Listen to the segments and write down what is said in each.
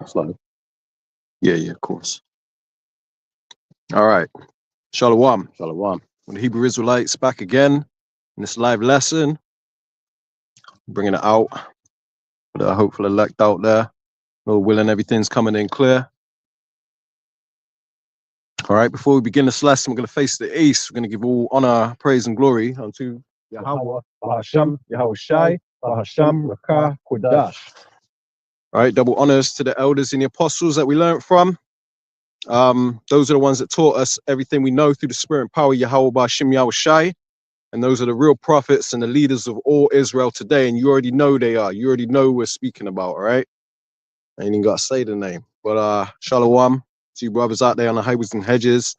Slightly. Yeah, of course. All right. Shalom. Shalom. When the Hebrew Israelites back again in this live lesson, bringing it out for the hopeful elect out there. Lord willing, everything's coming in clear. All right. Before we begin this lesson, we're going to face the east. We're going to give all honor, praise, and glory unto Yahweh, Bahasham, Yahweh Shai, Bahasham, Rakah, Kodash. All right. Double honors to the elders and the apostles that we learned from. Those are the ones that taught us everything we know through the spirit and power of Yahweh Bahasham, Yahweh Shai. And those are the real prophets and the leaders of all Israel today. And you already know they are. You already know who we're speaking about, all right? I ain't even got to say the name. But shalom to you brothers out there on the highways and hedges,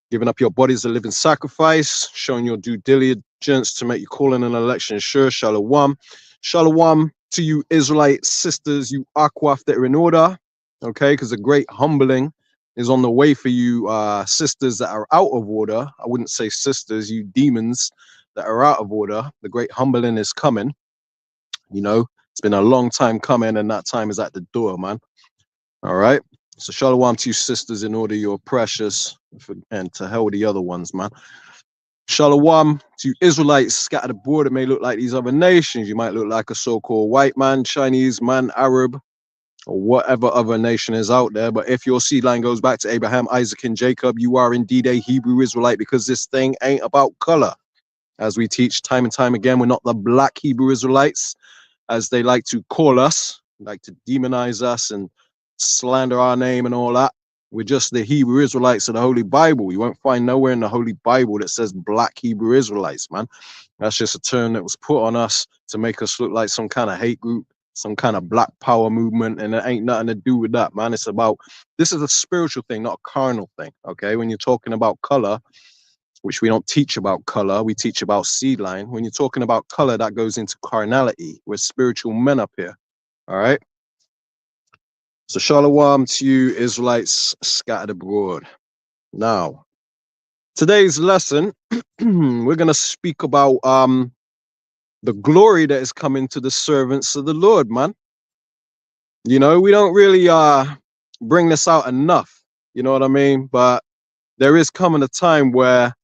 giving up your bodies a living sacrifice, showing your due diligence to make your calling and election sure. Shalom. Shalom to you Israelite sisters, you Akwaf that are in order, okay? Because a great humbling is on the way for you sisters that are out of order. I wouldn't say sisters, you demons that are out of order. The great humbling is coming. You know, it's been a long time coming, and that time is at the door, man. All right. So shalom to you sisters in order, you're precious, and to hell with the other ones, man. Shalom to you Israelites scattered abroad. It may look like these other nations. You might look like a so-called white man, Chinese man, Arab, or whatever other nation is out there. But if your seed line goes back to Abraham, Isaac, and Jacob, you are indeed a Hebrew Israelite, because this thing ain't about color. As we teach time and time again, we're not the black Hebrew Israelites, as they like to call us, like to demonize us and slander our name and all that. We're just the Hebrew Israelites of the Holy Bible. You won't find nowhere in the Holy Bible that says black Hebrew Israelites, man. That's just a term that was put on us to make us look like some kind of hate group, some kind of black power movement, and it ain't nothing to do with that, man. It's about, this is a spiritual thing, not a carnal thing, okay? When you're talking about color, which we don't teach about color, we teach about seed line. When you're talking about color, that goes into carnality. We're spiritual men up here, all right? So shalom to you Israelites scattered abroad. Now, today's lesson, we're going to speak about the glory that is coming to the servants of the Lord, man. You know, we don't really bring this out enough, you know what I mean? But there is coming a time where,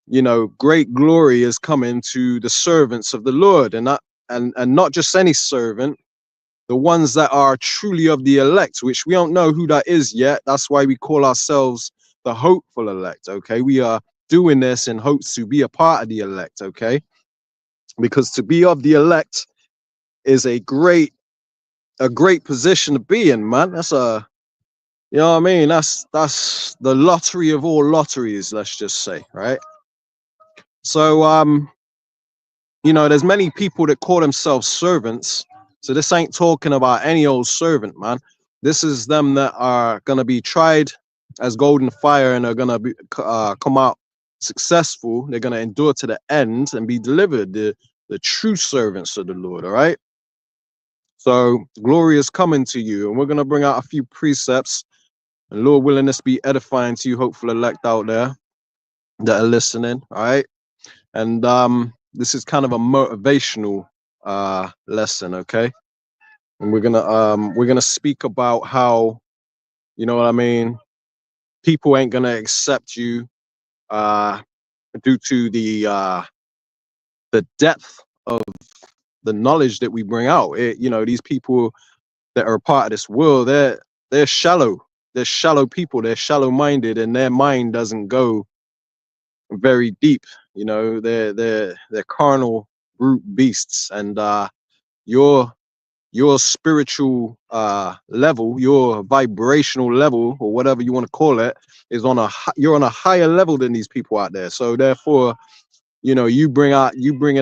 you know, great glory is coming to the servants of the Lord, and not just any servant, the ones that are truly of the elect, which we don't know who that is yet. That's why we call ourselves the hopeful elect, okay? We are doing this in hopes to be a part of the elect, okay? Because to be of the elect is a great position to be in, man. That's a, you know what I mean? That's the lottery of all lotteries, let's just say, right? So, you know, there's many people that call themselves servants. So this ain't talking about any old servant, man. This is them that are going to be tried as golden fire and are going to be come out successful. They're going to endure to the end and be delivered, the true servants of the Lord, all right? So glory is coming to you, and we're going to bring out a few precepts, and Lord willing, this be edifying to you, hopeful elect out there that are listening, all right? And this is kind of a motivational lesson, okay? And we're gonna speak about how, you know what I mean, people ain't gonna accept you due to the depth of the knowledge that we bring out. You know, these people that are a part of this world, they're shallow. They're shallow people. They're shallow-minded, and their mind doesn't go very deep. You know, they're carnal brute beasts, and your spiritual level, your vibrational level, or whatever you want to call it, is you're on a higher level than these people out there. So therefore, you know, you bringing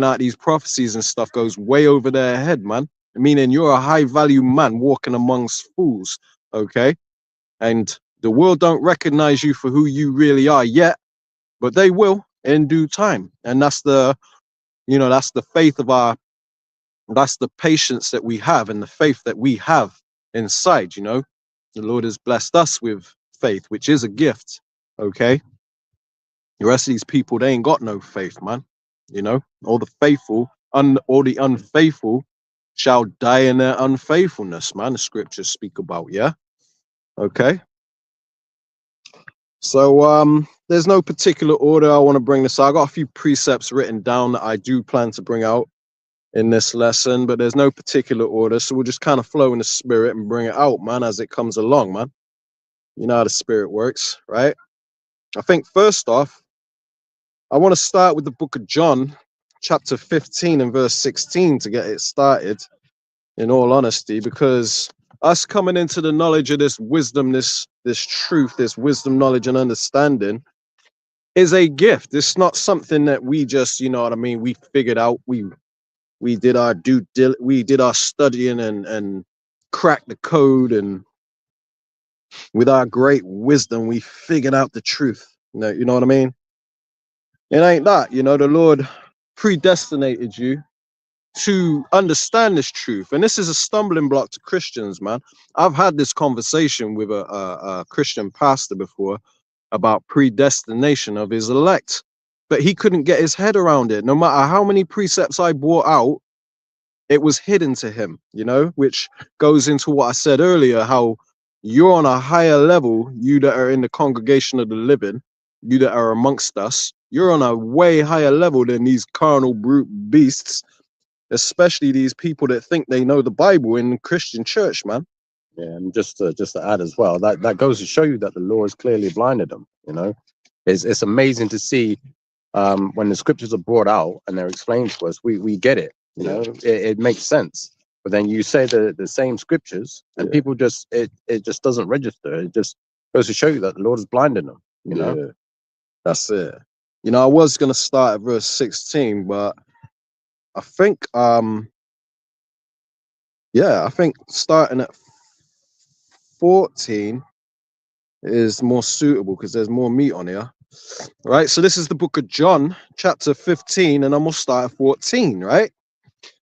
out these prophecies and stuff goes way over their head, man. Meaning you're a high value man walking amongst fools, okay? And the world don't recognize you for who you really are yet, but they will in due time. And that's the, you know, that's the faith of that's the patience that we have and the faith that we have inside, you know. The Lord has blessed us with faith, which is a gift, okay? The rest of these people, they ain't got no faith, man. You know, all the faithful, all the unfaithful, shall die in their unfaithfulness, man. The scriptures speak about, yeah. Okay. So there's no particular order I want to bring this out. I got a few precepts written down that I do plan to bring out in this lesson, but there's no particular order. So we'll just kind of flow in the spirit and bring it out, man, as it comes along, man. You know how the spirit works, right? I think first off, I want to start with the book of John, chapter 15 and verse 16 to get it started, in all honesty, because us coming into the knowledge of this wisdom, this truth, this wisdom, knowledge, and understanding is a gift. It's not something that we just, you know what I mean, we figured out. We did our we did our studying and cracked the code, and with our great wisdom, we figured out the truth. You know what I mean? It ain't that. You know, the Lord predestinated you to understand this truth, and this is a stumbling block to Christians, man. I've had this conversation with a Christian pastor before about predestination of his elect, but he couldn't get his head around it. No matter how many precepts I brought out, it was hidden to him, you know, which goes into what I said earlier, how you're on a higher level, you that are in the congregation of the living, you that are amongst us, you're on a way higher level than these carnal brute beasts, especially these people that think they know the Bible in the Christian church, man. Yeah, and just to add as well, that goes to show you that the law has clearly blinded them. You know, it's amazing to see when the scriptures are brought out and they're explained to us, we get it. You know, it makes sense. But then you say the same scriptures, and people just it just doesn't register. It just goes to show you that the Lord has blinded them. You know, that's it. You know, I was gonna start at verse 16, but I think I think starting at 14 is more suitable because there's more meat on here. Right, so this is the book of John, chapter 15, and I'm gonna start at 14, right?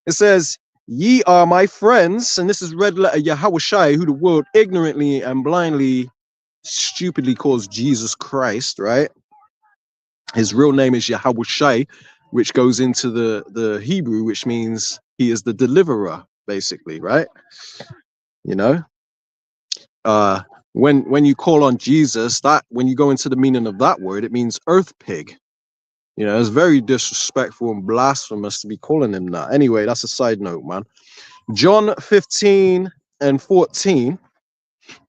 It says, ye are my friends, and this is red letter Yahushai, who the world ignorantly and blindly, stupidly calls Jesus Christ, right? His real name is Yahushai, which goes into the Hebrew, which means he is the deliverer, basically, right? You know, when you call on Jesus, that when you go into the meaning of that word, it means earth pig. You know, it's very disrespectful and blasphemous to be calling him that. Anyway, that's a side note, man. John 15 and 14.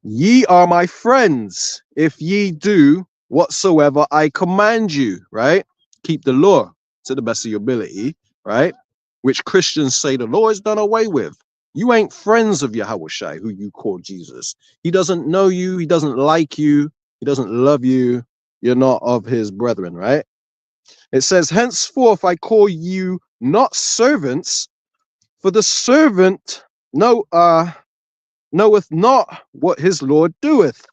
Ye are my friends if ye do whatsoever I command you, right? Keep the law to the best of your ability, right? Which Christians say the law is done away with. You ain't friends of Yahushai, who you call Jesus. He doesn't know you. He doesn't like you. He doesn't love you. You're not of his brethren, right? It says, henceforth I call you not servants, for the servant knoweth not what his Lord doeth.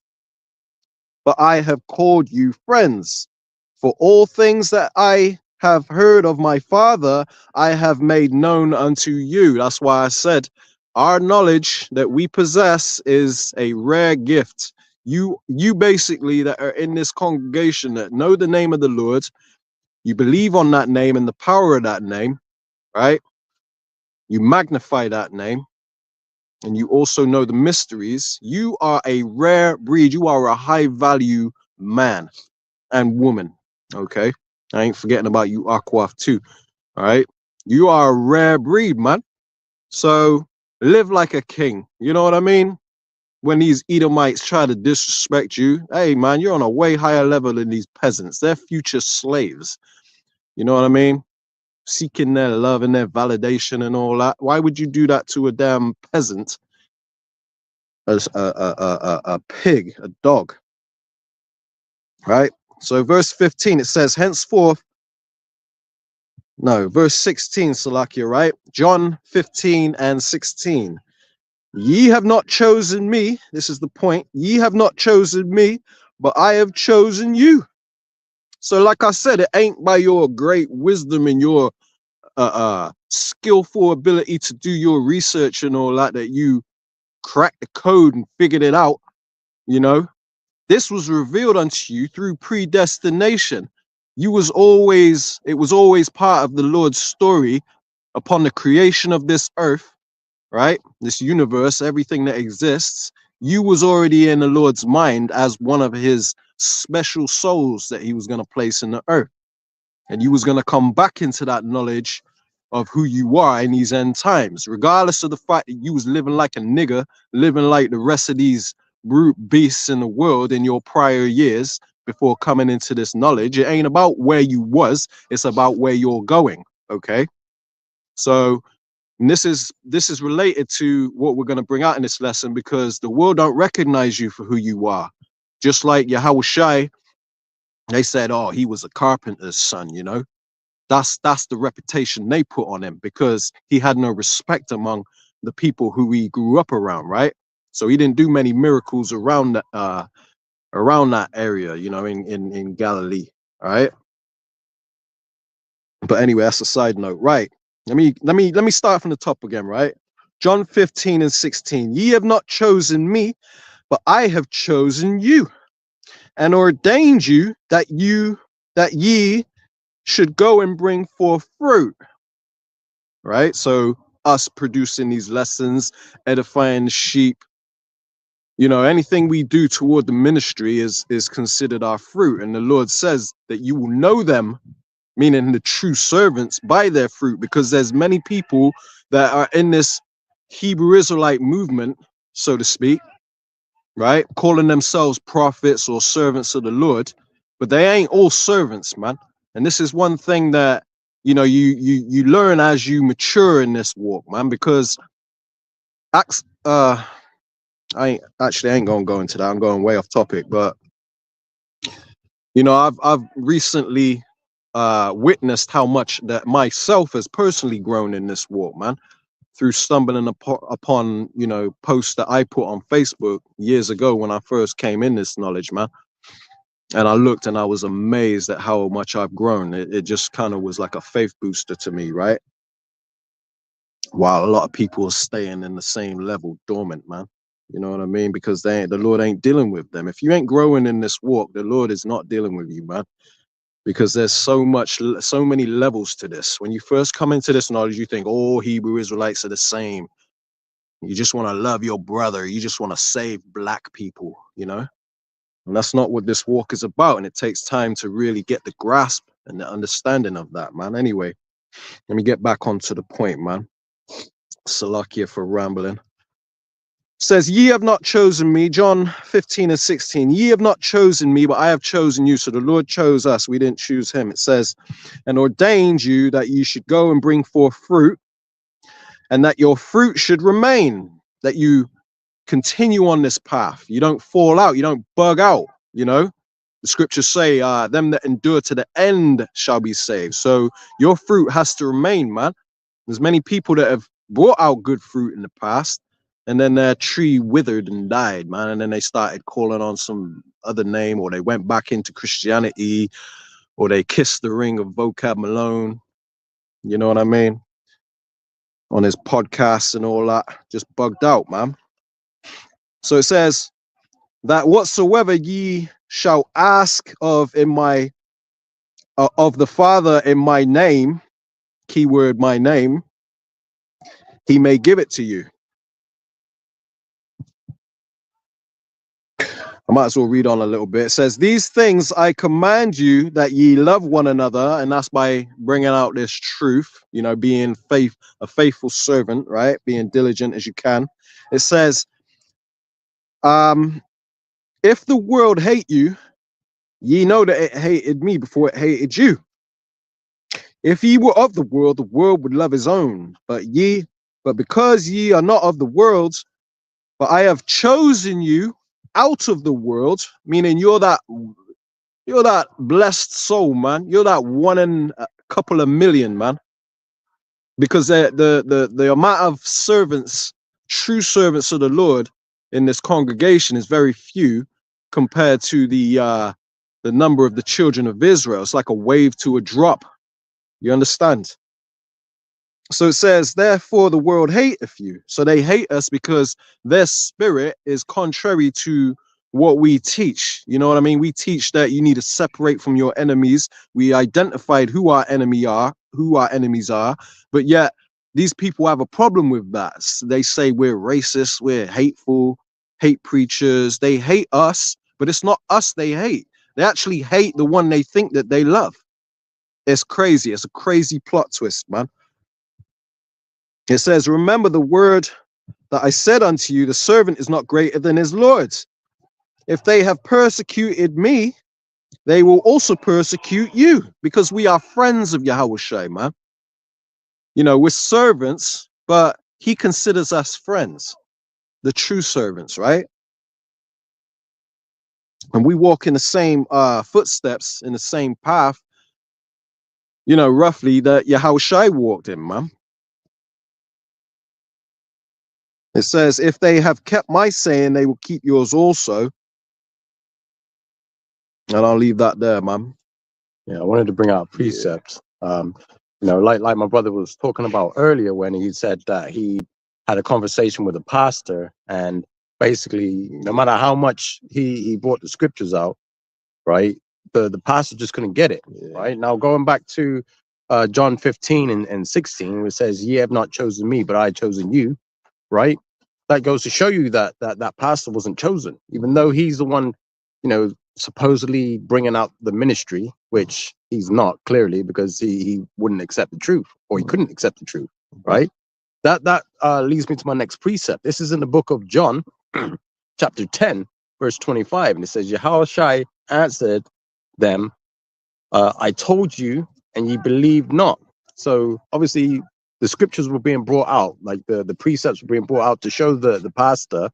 But I have called you friends, for all things that I have heard of my Father, I have made known unto you. That's why I said our knowledge that we possess is a rare gift. You basically that are in this congregation that know the name of the Lord, you believe on that name and the power of that name, right? You magnify that name, and you also know the mysteries. You are a rare breed. You are a high value man and woman, okay? I ain't forgetting about you, Aquaf, too, all right? You are a rare breed, man. So live like a king. You know what I mean? When these Edomites try to disrespect you, hey, man, you're on a way higher level than these peasants. They're future slaves. You know what I mean? Seeking their love and their validation and all that. Why would you do that to a damn peasant? As a pig, a dog, right? So verse 15, it says, henceforth, no, verse 16, Salakia, right? John 15 and 16. Ye have not chosen me. This is the point. Ye have not chosen me, but I have chosen you. So like I said, it ain't by your great wisdom and your skillful ability to do your research and all that you cracked the code and figured it out. You know, this was revealed unto you through predestination. It was always part of the Lord's story upon the creation of this earth, right? This universe, everything that exists, you was already in the Lord's mind as one of his special souls that he was going to place in the earth. And you was going to come back into that knowledge of who you are in these end times, regardless of the fact that you was living like a nigger, living like the rest of these brute beasts in the world in your prior years before coming into this knowledge. It ain't about where you was, it's about where you're going. Okay. So this is related to what we're going to bring out in this lesson, because the world don't recognize you for who you are. Just like Yahweh Shai, they said, oh, he was a carpenter's son, you know. That's the reputation they put on him, because he had no respect among the people who he grew up around, right? So he didn't do many miracles around that area, you know, in Galilee, all right? But anyway, that's a side note, right? Let me start from the top again, right? John 15:16. Ye have not chosen me, but I have chosen you and ordained you that ye should go and bring forth fruit, right? So us producing these lessons, edifying the sheep, you know, anything we do toward the ministry is considered our fruit. And the Lord says that you will know them, meaning the true servants, by their fruit, because there's many people that are in this Hebrew Israelite movement, so to speak, right, calling themselves prophets or servants of the Lord, but they ain't all servants, man. And this is one thing that, you know, you learn as you mature in this walk, man, because I ain't gonna go into that. I'm going way off topic, but you know, I've recently witnessed how much that myself has personally grown in this walk, man, through stumbling upon, you know, posts that I put on Facebook years ago when I first came in this knowledge, man. And I looked and I was amazed at how much I've grown. It just kind of was like a faith booster to me, right? While a lot of people are staying in the same level dormant, man. You know what I mean? Because the Lord ain't dealing with them. If you ain't growing in this walk, the Lord is not dealing with you, man. Because there's so many levels to this. When you first come into this knowledge, you think all Hebrew Israelites are the same. You just want to love your brother. You just want to save black people, you know? And that's not what this walk is about. And it takes time to really get the grasp and the understanding of that, man. Anyway, let me get back onto the point, man. Salakia for rambling. Says, ye have not chosen me, John 15:16. Ye have not chosen me, but I have chosen you. So the Lord chose us. We didn't choose him. It says, and ordained you that you should go and bring forth fruit, and that your fruit should remain, that you continue on this path. You don't fall out. You don't bug out, you know. The scriptures say, them that endure to the end shall be saved. So your fruit has to remain, man. There's many people that have brought out good fruit in the past, and then their tree withered and died, man. And then they started calling on some other name, or they went back into Christianity, or they kissed the ring of Vocab Malone. You know what I mean? On his podcasts and all that, just bugged out, man. So it says that whatsoever ye shall ask of in my of the Father in my name, keyword my name, he may give it to you. I might as well read on a little bit. It says, these things I command you, that ye love one another. And that's by bringing out this truth, you know, being a faithful servant, right? Being diligent as you can. It says, if the world hate you, ye know that it hated me before it hated you. If ye were of the world would love his own. But because ye are not of the world, but I have chosen you out of the world, meaning you're that blessed soul, man. You're that one in a couple of million, man. Because the amount of servants, true servants of the Lord in this congregation is very few compared to the number of the children of Israel. It's like a wave to a drop. You understand? So it says, therefore the world hateth you. So they hate us because their spirit is contrary to what we teach. You know what I mean? We teach that you need to separate from your enemies. We identified who our enemies are, but yet these people have a problem with that. They say we're racist, we're hateful, hate preachers. They hate us, but it's not us they hate. They actually hate the one they think that they love. It's crazy. It's a crazy plot twist, man. It says, remember the word that I said unto you, the servant is not greater than his Lord. If they have persecuted me, they will also persecute you, because we are friends of Yahushua, man. You know, we're servants, but he considers us friends, the true servants, right? And we walk in the same footsteps, in the same path, you know, roughly that Yahushua walked in, man. It says, if they have kept my saying, they will keep yours also. And I'll leave that there, man. Yeah, I wanted to bring out precepts. You know, like my brother was talking about earlier when he said that he had a conversation with a pastor, and basically, no matter how much he brought the scriptures out, right, the pastor just couldn't get it. Right now, going back to John 15 and 16, where it says, "Ye have not chosen me, but I have chosen you." Right, that goes to show you that that pastor wasn't chosen, even though he's the one, you know, supposedly bringing out the ministry, which he's not, clearly, because he wouldn't accept the truth, or he couldn't accept the truth, right? That leads me to my next precept. This is in the book of John, chapter 10, verse 25, and it says, Yahushua answered them, I told you, and ye believe not. So obviously the scriptures were being brought out, like the precepts were being brought out to show the pastor,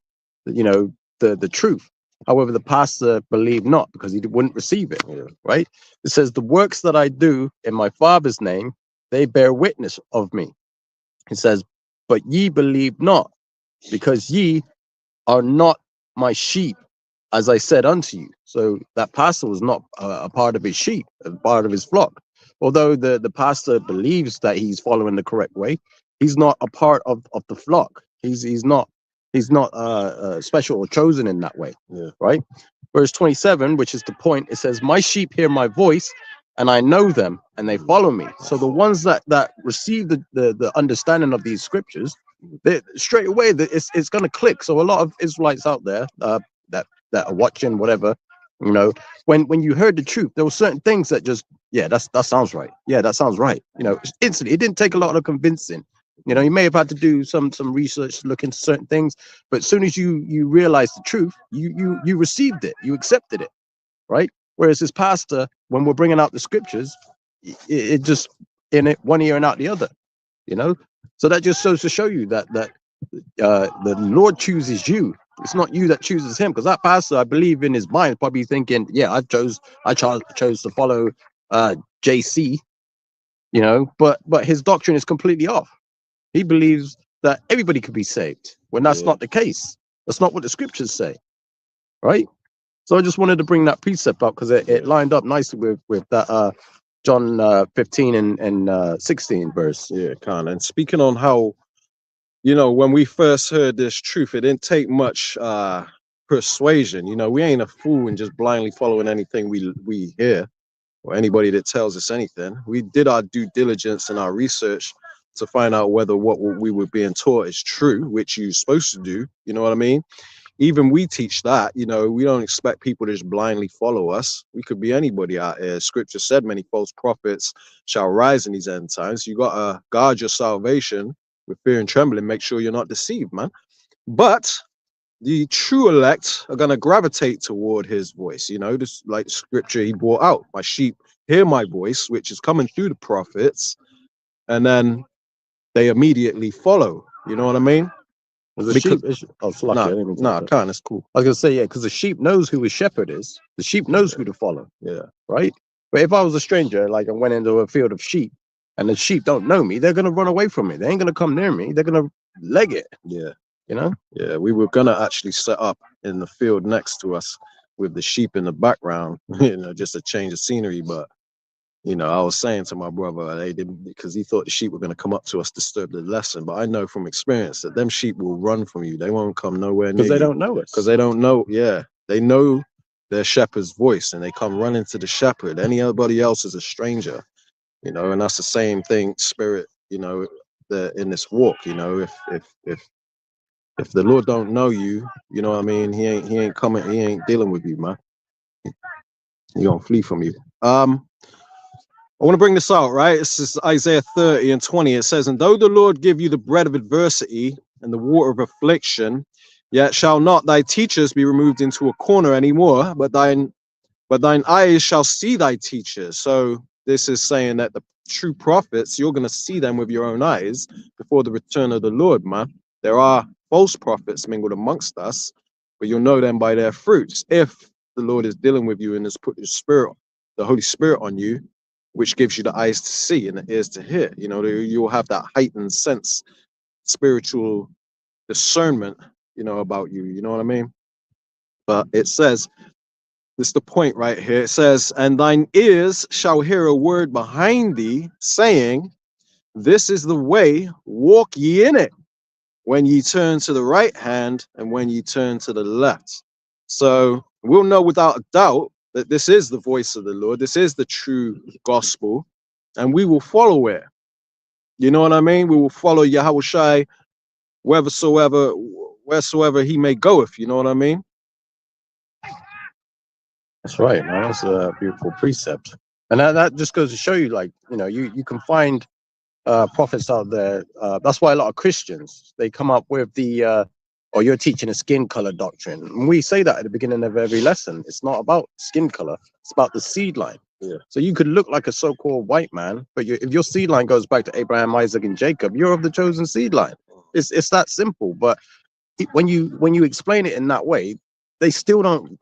you know, the truth. However, the pastor believed not, because he wouldn't receive it, right? It says, the works that I do in my Father's name, they bear witness of me. It says, but ye believe not, because ye are not my sheep, as I said unto you. So that pastor was not a part of his sheep, a part of his flock. Although the pastor believes that he's following the correct way, he's not a part of the flock. He's not special or chosen in that way, right? Verse 27, which is the point, it says, my sheep hear my voice, and I know them, and they follow me. So the ones that receive the understanding of these scriptures, they straight away it's going to click. So a lot of Israelites out there that are watching, whatever, you know, when you heard the truth, there were certain things that just, that sounds right. Yeah, that sounds right. You know, instantly. It didn't take a lot of convincing. You know, you may have had to do some research to look into certain things, but as soon as you realize the truth, you received it, you accepted it, right? Whereas this pastor, when we're bringing out the scriptures, it just in it one ear and out the other, you know. So that just goes to show you that the Lord chooses you. It's not you that chooses him, because that pastor, I believe, in his mind, is probably thinking, yeah, I chose to follow JC, you know, but his doctrine is completely off. He believes that everybody could be saved, when that's not the case. That's not what the scriptures say, right? So I just wanted to bring that precept up, because it lined up nicely with that John 15 and 16 verse. Yeah, kind of. And speaking on how, you know, when we first heard this truth, it didn't take much persuasion. You know, we ain't a fool and just blindly following anything we hear, or anybody that tells us anything. We did our due diligence and our research to find out whether what we were being taught is true, which you're supposed to do. You know what I mean? Even we teach that. You know, we don't expect people to just blindly follow us. We could be anybody out here. Scripture said many false prophets shall rise in these end times. You got to guard your salvation with fear and trembling. Make sure you're not deceived, man. But the true elect are going to gravitate toward his voice. You know, this like scripture he brought out, my sheep hear my voice, which is coming through the prophets, and then they immediately follow. You know what I mean? The sheep is, I can't. It's cool. I was gonna say, yeah, because the sheep knows who his shepherd is. The sheep knows who to follow. Yeah, right. But if I was a stranger, like I went into a field of sheep, and the sheep don't know me, they're gonna run away from me. They ain't gonna come near me. They're gonna leg it. Yeah, you know. Yeah, we were gonna actually set up in the field next to us with the sheep in the background, you know, just a change of scenery. But you know, I was saying to my brother, they didn't, because he thought the sheep were going to come up to us, disturb the lesson. But I know from experience that them sheep will run from you. They won't come nowhere near because they you. don't know us. Because they don't know. Yeah, they know their shepherd's voice, and they come running to the shepherd. Anybody else is a stranger, you know. And that's the same thing, spirit. You know, in this walk. You know, if the Lord don't know you, you know what I mean, he ain't coming, he ain't dealing with you, man. He gonna flee from you. I want to bring this out, right? This is Isaiah 30 and 20. It says, and though the Lord give you the bread of adversity and the water of affliction, yet shall not thy teachers be removed into a corner anymore, but thine eyes shall see thy teachers. So this is saying that the true prophets, you're going to see them with your own eyes before the return of the Lord, man. There are false prophets mingled amongst us, but you'll know them by their fruits. If the Lord is dealing with you and has put his spirit, the Holy Spirit on you, which gives you the eyes to see and the ears to hear, you know, you'll have that heightened sense, spiritual discernment, you know, about you, you know what I mean? But it says, this is the point right here. It says, and thine ears shall hear a word behind thee, saying, this is the way, walk ye in it, when ye turn to the right hand and when ye turn to the left. So we'll know without a doubt that this is the voice of the Lord. This is the true gospel, and we will follow it. You know what I mean? We will follow Yahushai wheresoever he may go, if you know what I mean. That's right, man. That's a beautiful precept, and that just goes to show you, like, you know, you can find prophets out there. That's why a lot of Christians, they come up with the or you're teaching a skin color doctrine. And we say that at the beginning of every lesson. It's not about skin color, it's about the seed line. Yeah. So you could look like a so-called white man, but if your seed line goes back to Abraham, Isaac, and Jacob, you're of the chosen seed line. It's that simple. But when you explain it in that way, they still don't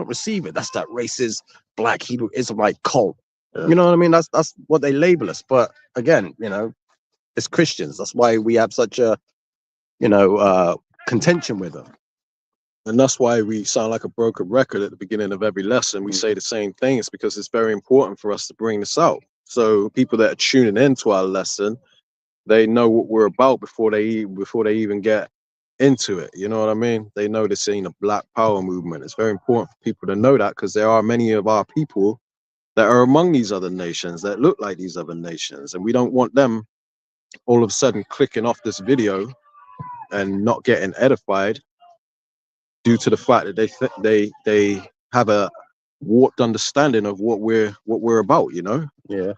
receive it. That's that racist black Hebrew Israelite cult. Yeah. You know what I mean? That's what they label us. But again, you know, it's Christians. That's why we have such a, you know, contention with them. And that's why we sound like a broken record at the beginning of every lesson. We say the same thing. It's because it's very important for us to bring this out. So people that are tuning into our lesson, they know what we're about before they even get into it. You know what I mean? They know this ain't a black power movement. It's very important for people to know that, because there are many of our people that are among these other nations that look like these other nations, and we don't want them all of a sudden clicking off this video and not getting edified due to the fact that they have a warped understanding of what we're about, you know. Yeah.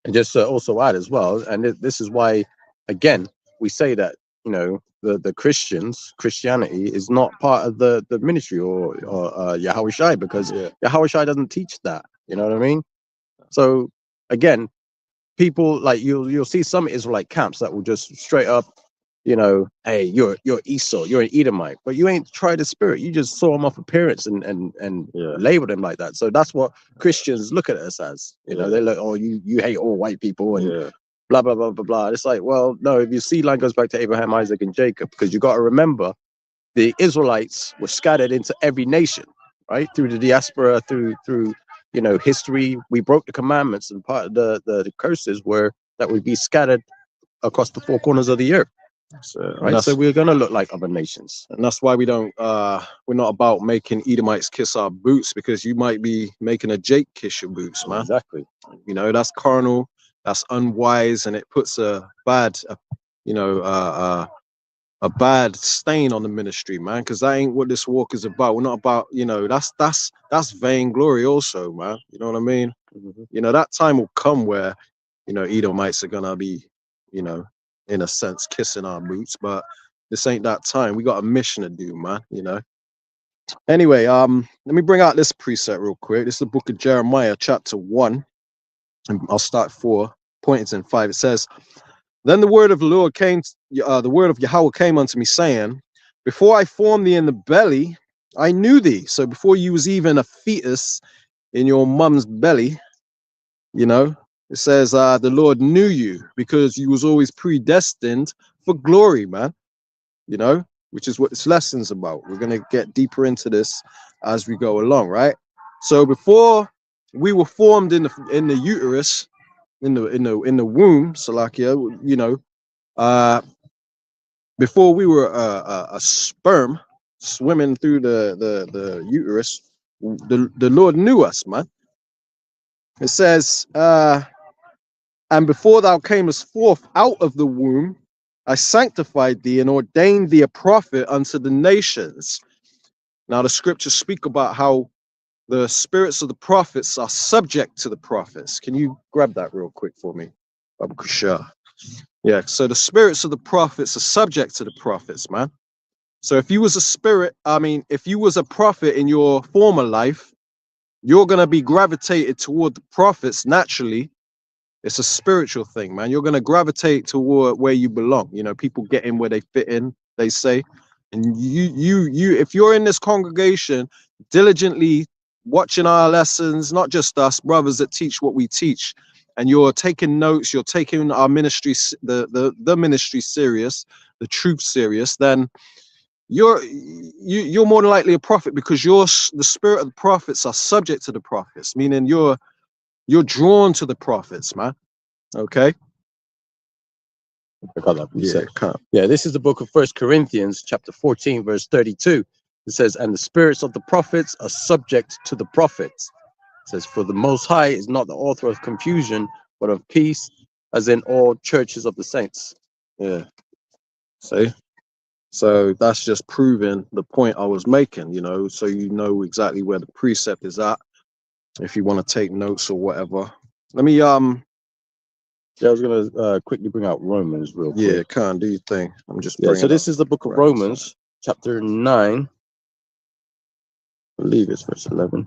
And just also add as well, and this is why, again, we say that, you know, the Christianity is not part of the ministry or Yahushai, because Yahushai doesn't teach that. You know what I mean? So again, people like you'll see some Israelite camps that will just straight up, you know, hey, you're Esau, you're an Edomite, but you ain't tried the spirit. You just saw them off appearance and labeled them like that. So that's what Christians look at us as. You know, they look, oh, you hate all white people and blah blah blah blah blah. It's like, well, no, if your seed line goes back to Abraham, Isaac, and Jacob, because you got to remember, the Israelites were scattered into every nation, right? Through the diaspora, through you know, history. We broke the commandments, and part of the curses were that we'd be scattered across the four corners of the earth. Right, so we're gonna look like other nations, and that's why we don't. We're not about making Edomites kiss our boots, because you might be making a Jake kiss your boots, man. Exactly. You know, that's carnal, that's unwise, and it puts a bad stain on the ministry, man. Because that ain't what this walk is about. We're not about, you know, that's vainglory also, man. You know what I mean? Mm-hmm. You know, that time will come where, you know, Edomites are gonna be, you know, in a sense, kissing our boots, but this ain't that time. We got a mission to do, man, you know. Anyway, let me bring out this precept real quick. This is the book of Jeremiah, chapter 1, and I'll start 4, points in 5. It says, then the word of the Lord came, the word of Yahweh came unto me, saying, before I formed thee in the belly, I knew thee. So before you was even a fetus in your mom's belly, you know, it says the Lord knew you, because you was always predestined for glory, man. You know, which is what this lesson's about. We're gonna get deeper into this as we go along, right? So before we were formed in the uterus, in the womb, Salakia, you know, before we were a sperm swimming through the uterus, the Lord knew us, man. It says, and before thou camest forth out of the womb, I sanctified thee and ordained thee a prophet unto the nations. Now the scriptures speak about how the spirits of the prophets are subject to the prophets. Can you grab that real quick for me? Babu Kushah. Yeah, so the spirits of the prophets are subject to the prophets, man. So if you was a spirit, if you was a prophet in your former life, you're going to be gravitated toward the prophets naturally. It's a spiritual thing, man. You're going to gravitate toward where you belong. You know, people get in where they fit in, they say. And you, if you're in this congregation diligently watching our lessons, not just us brothers that teach what we teach, and you're taking notes, you're taking our ministry, the ministry serious, the truth serious, then you're more than likely a prophet, because the spirit of the prophets are subject to the prophets, meaning you're drawn to the prophets, man. Okay. I got that Yeah, precept. Yeah, this is the book of 1 Corinthians, chapter 14, verse 32. It says, and the spirits of the prophets are subject to the prophets. It says, for the Most High is not the author of confusion, but of peace, as in all churches of the saints. yeah. See? So that's just proving the point I was making, you know, so you know exactly where the precept is at, if you want to take notes or whatever. Let me, Yeah, I was going to quickly bring out Romans real quick. yeah, can't do your thing. I'm just Yeah, so this up is the book of right Romans, chapter 9. I believe it's verse 11.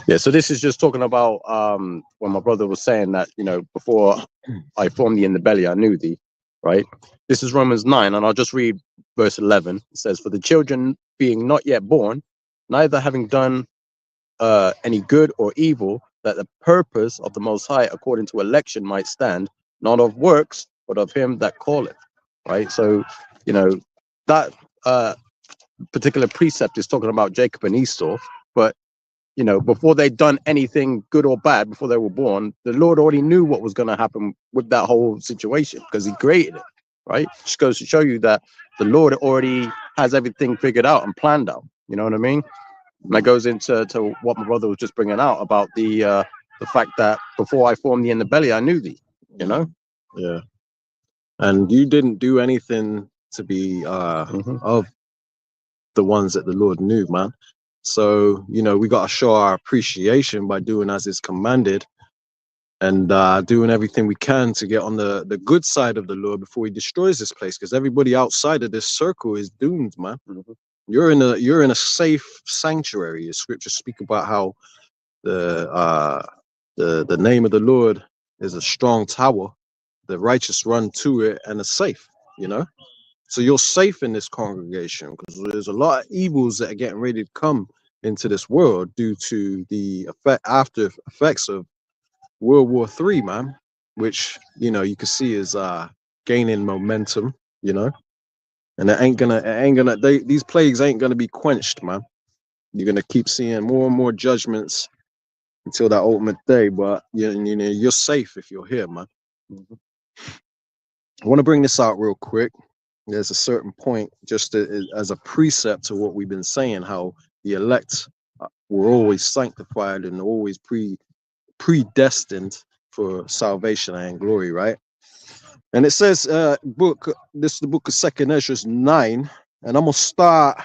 Yeah, so this is just talking about when my brother was saying that, you know, before I formed thee in the belly, I knew thee, right? This is Romans 9, and I'll just read verse 11. It says, for the children being not yet born, neither having done any good or evil, that the purpose of the Most High according to election might stand, not of works, but of him that calleth, right? So, you know, that particular precept is talking about Jacob and Esau, but you know, before they'd done anything good or bad, before they were born, the Lord already knew what was going to happen with that whole situation, because he created it, right? Just goes to show you that the Lord already has everything figured out and planned out. You know what I mean? And that goes into what my brother was just bringing out about the fact that before I formed thee in the belly, I knew thee, you know? Yeah. And you didn't do anything to be of the ones that the Lord knew, man. So, you know, we got to show our appreciation by doing as is commanded, and doing everything we can to get on the good side of the Lord before he destroys this place, because everybody outside of this circle is doomed, man. You're in a safe sanctuary. The scriptures speak about how the name of the Lord is a strong tower. The righteous run to it and are safe, you know? So you're safe in this congregation, because there's a lot of evils that are getting ready to come into this world due to the after effects of World War III, man, which, you know, you can see is gaining momentum, you know, and these plagues ain't gonna be quenched, man. You're gonna keep seeing more and more judgments until that ultimate day, but you know, you're safe if you're here, man. I want to bring this out real quick. There's a certain point, just as a precept to what we've been saying, how the elect were always sanctified and always predestined for salvation and glory, right? And it says, this is the book of 2 Ezra 9, and I'm gonna start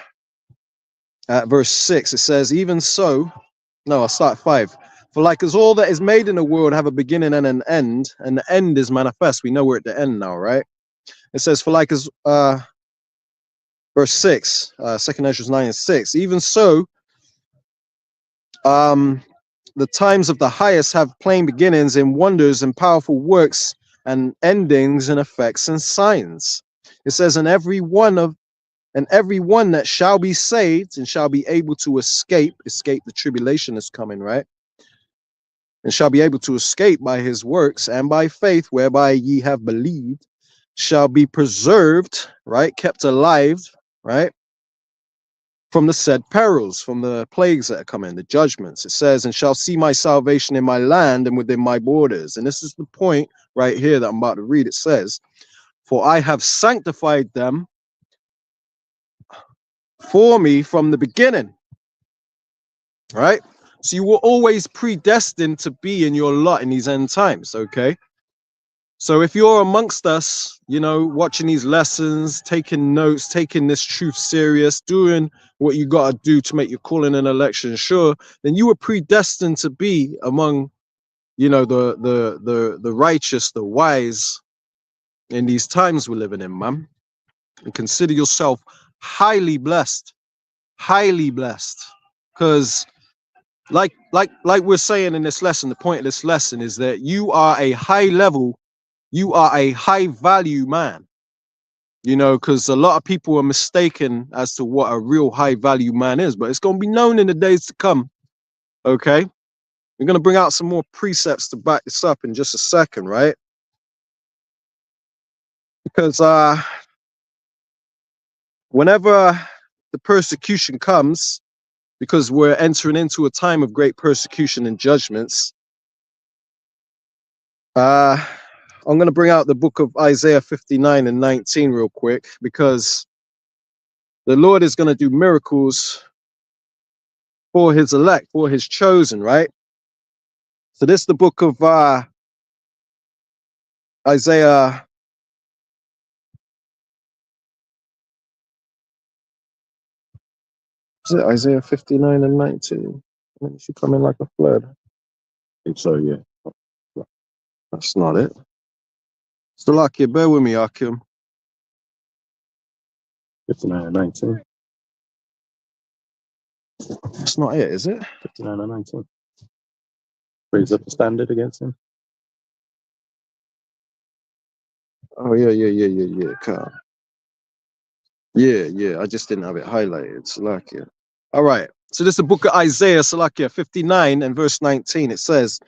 at verse 6. It says, even so, no, I'll start at 5. For like as all that is made in the world have a beginning and an end, and the end is manifest. We know we're at the end now, right? It says, for like as verse 6, 2 Ezra 9 and 6, even so, the times of the highest have plain beginnings in wonders and powerful works, and endings and effects and signs. It says, and every one that shall be saved and shall be able to escape the tribulation that's coming, right? And shall be able to escape by his works and by faith whereby ye have believed, shall be preserved, right? Kept alive, right? From the said perils, from the plagues that are coming, the judgments. It says, and shall see my salvation in my land and within my borders. And this is the point right here that I'm about to read. It says, for I have sanctified them for me from the beginning, right? So you were always predestined to be in your lot in these end times, okay? So if you're amongst us, you know, watching these lessons, taking notes, taking this truth serious, doing what you got to do to make your calling and election sure, then you were predestined to be among, you know, the righteous, the wise in these times we're living in, man. And consider yourself highly blessed, because like we're saying in this lesson, the point of this lesson is that you are a high level, you are a high value man, you know, because a lot of people are mistaken as to what a real high value man is, but it's going to be known in the days to come. Okay, we're going to bring out some more precepts to back this up in just a second, right? Because whenever the persecution comes, because we're entering into a time of great persecution and judgments, I'm going to bring out the book of Isaiah 59 and 19 real quick, because the Lord is going to do miracles for his elect, for his chosen, right? So this is the book of Isaiah. Is it Isaiah 59 and 19? When it should come in like a flood. I think so, yeah. That's not it. Salakia, bear with me, Akim. 59 and 19. That's not it, is it? 59 and 19. Raise up the standard against him. Oh, yeah. Calm. Yeah. I just didn't have it highlighted. Salakia. All right. So this is the book of Isaiah, Salakia 59 and verse 19. It says,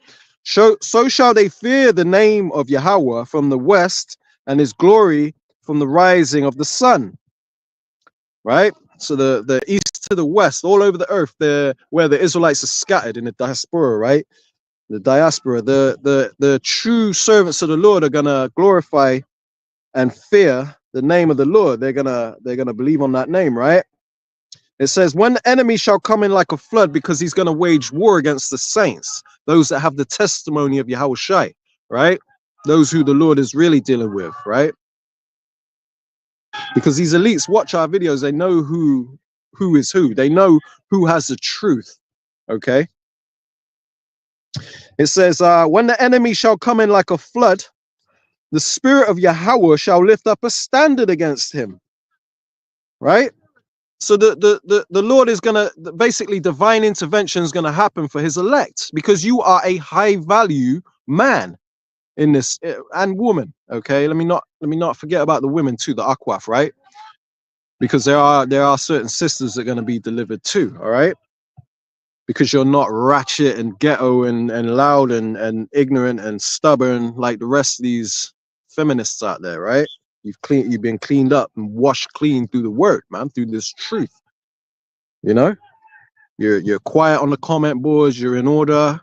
so shall they fear the name of Yahweh from the west, and his glory from the rising of the sun. Right? So the east to the west, all over the earth, where the Israelites are scattered in the diaspora, right? The diaspora, the true servants of the Lord are gonna glorify and fear the name of the Lord. They're gonna believe on that name, right? It says, when the enemy shall come in like a flood, because he's gonna wage war against the saints, those that have the testimony of Yahweh Shai, right? Those who the Lord is really dealing with, right? Because these elites watch our videos, they know who is who. They know who has the truth. Okay. It says, when the enemy shall come in like a flood, the spirit of Yahweh shall lift up a standard against him. Right? So the Lord is gonna, basically divine intervention is gonna happen for his elect, because you are a high value man in this, and woman. Okay, let me not forget about the women too, the akwaf, right? Because there are certain sisters that are going to be delivered too. All right, because you're not ratchet and ghetto and loud and ignorant and stubborn like the rest of these feminists out there, right? You've been cleaned up and washed clean through the word, man, through this truth. You know, you're quiet on the comment boards, you're in order.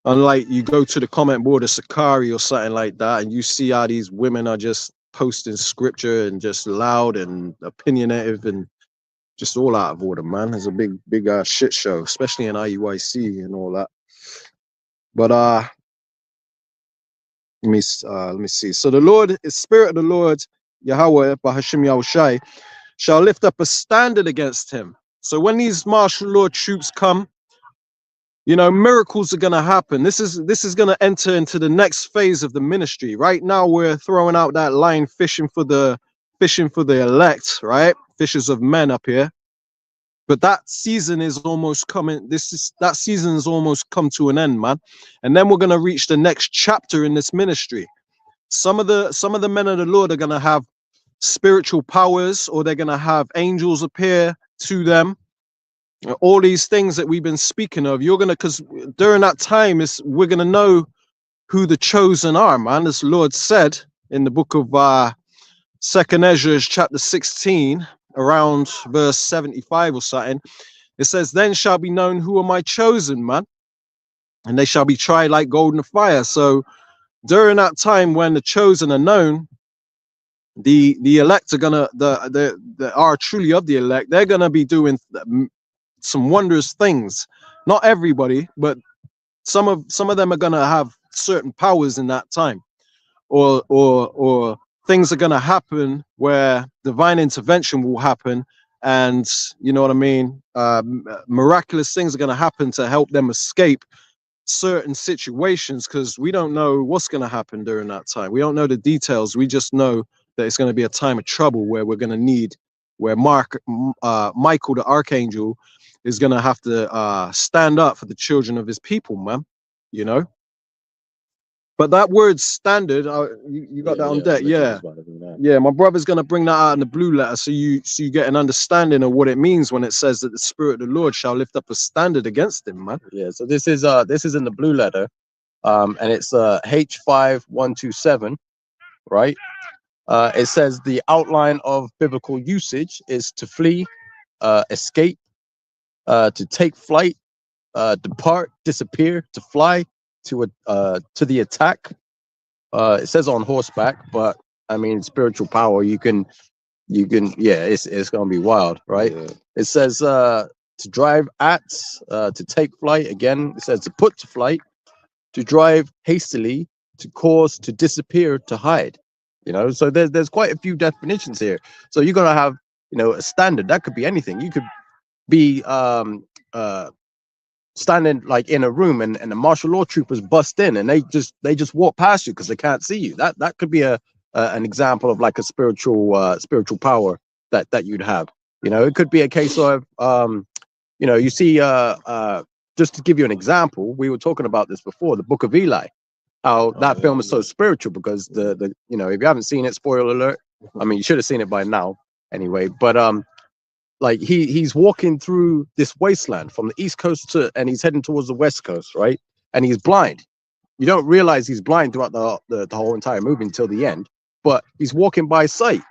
Unlike you go to the comment board of Sakari or something like that, and you see how these women are just posting scripture and just loud and opinionative and just all out of order, man. It's a big shit show, especially in IUIC and all that. But let me see. So the Lord, the spirit of the Lord, Yahweh, Bahashim Yahushai, shall lift up a standard against him. So when these martial law troops come, you know, miracles are going to happen. This is going to enter into the next phase of the ministry. Right now, we're throwing out that line, fishing for the elect, right? Fishers of men up here. But that season is almost coming. That season has almost come to an end, man. And then we're going to reach the next chapter in this ministry. Some of the men of the Lord are going to have spiritual powers, or they're going to have angels appear to them. All these things that we've been speaking of, because during that time we're gonna know who the chosen are, man. As the Lord said in the book of 2nd Ezra chapter 16, around verse 75 or something, it says, then shall be known who are my chosen, man, and they shall be tried like gold in the fire. So during that time when the chosen are known, the elect are gonna, the are truly of the elect, they're gonna be doing some wondrous things. Not everybody, but some of them are gonna have certain powers in that time. or things are going to happen where divine intervention will happen, and you know what I mean, miraculous things are going to happen to help them escape certain situations, because we don't know what's going to happen during that time. We don't know the details. We just know that it's going to be a time of trouble where we're going to need, where Michael the archangel is going to have to stand up for the children of his people, man, you know. But that word standard, you got that on deck, yeah. Yeah, my brother's gonna bring that out in the blue letter, so you get an understanding of what it means when it says that the Spirit of the Lord shall lift up a standard against him, man. Yeah, so this is in the blue letter, and it's H5127, right? It says the outline of biblical usage is to flee, escape, to take flight, depart, disappear, to fly, to the attack. It says on horseback, but I mean spiritual power. You can, yeah, it's gonna be wild, right? Yeah. It says to drive at, to take flight. Again, it says to put to flight, to drive hastily, to cause, to disappear, to hide. You know, so there's quite a few definitions here. So you're gonna have, you know, a standard that could be anything. You could be standing like in a room, and the martial law troopers bust in, and they just walk past you because they can't see you. That could be an example of like a spiritual power that you'd have. You know, it could be a case of you know, you see just to give you an example, we were talking about this before, the Book of Eli, how that film is so spiritual, because the you know, if you haven't seen it, spoiler alert, I mean, you should have seen it by now anyway, but like he's walking through this wasteland from the east coast and he's heading towards the west coast, right? And he's blind. You don't realize he's blind throughout the whole entire movie until the end, but he's walking by sight,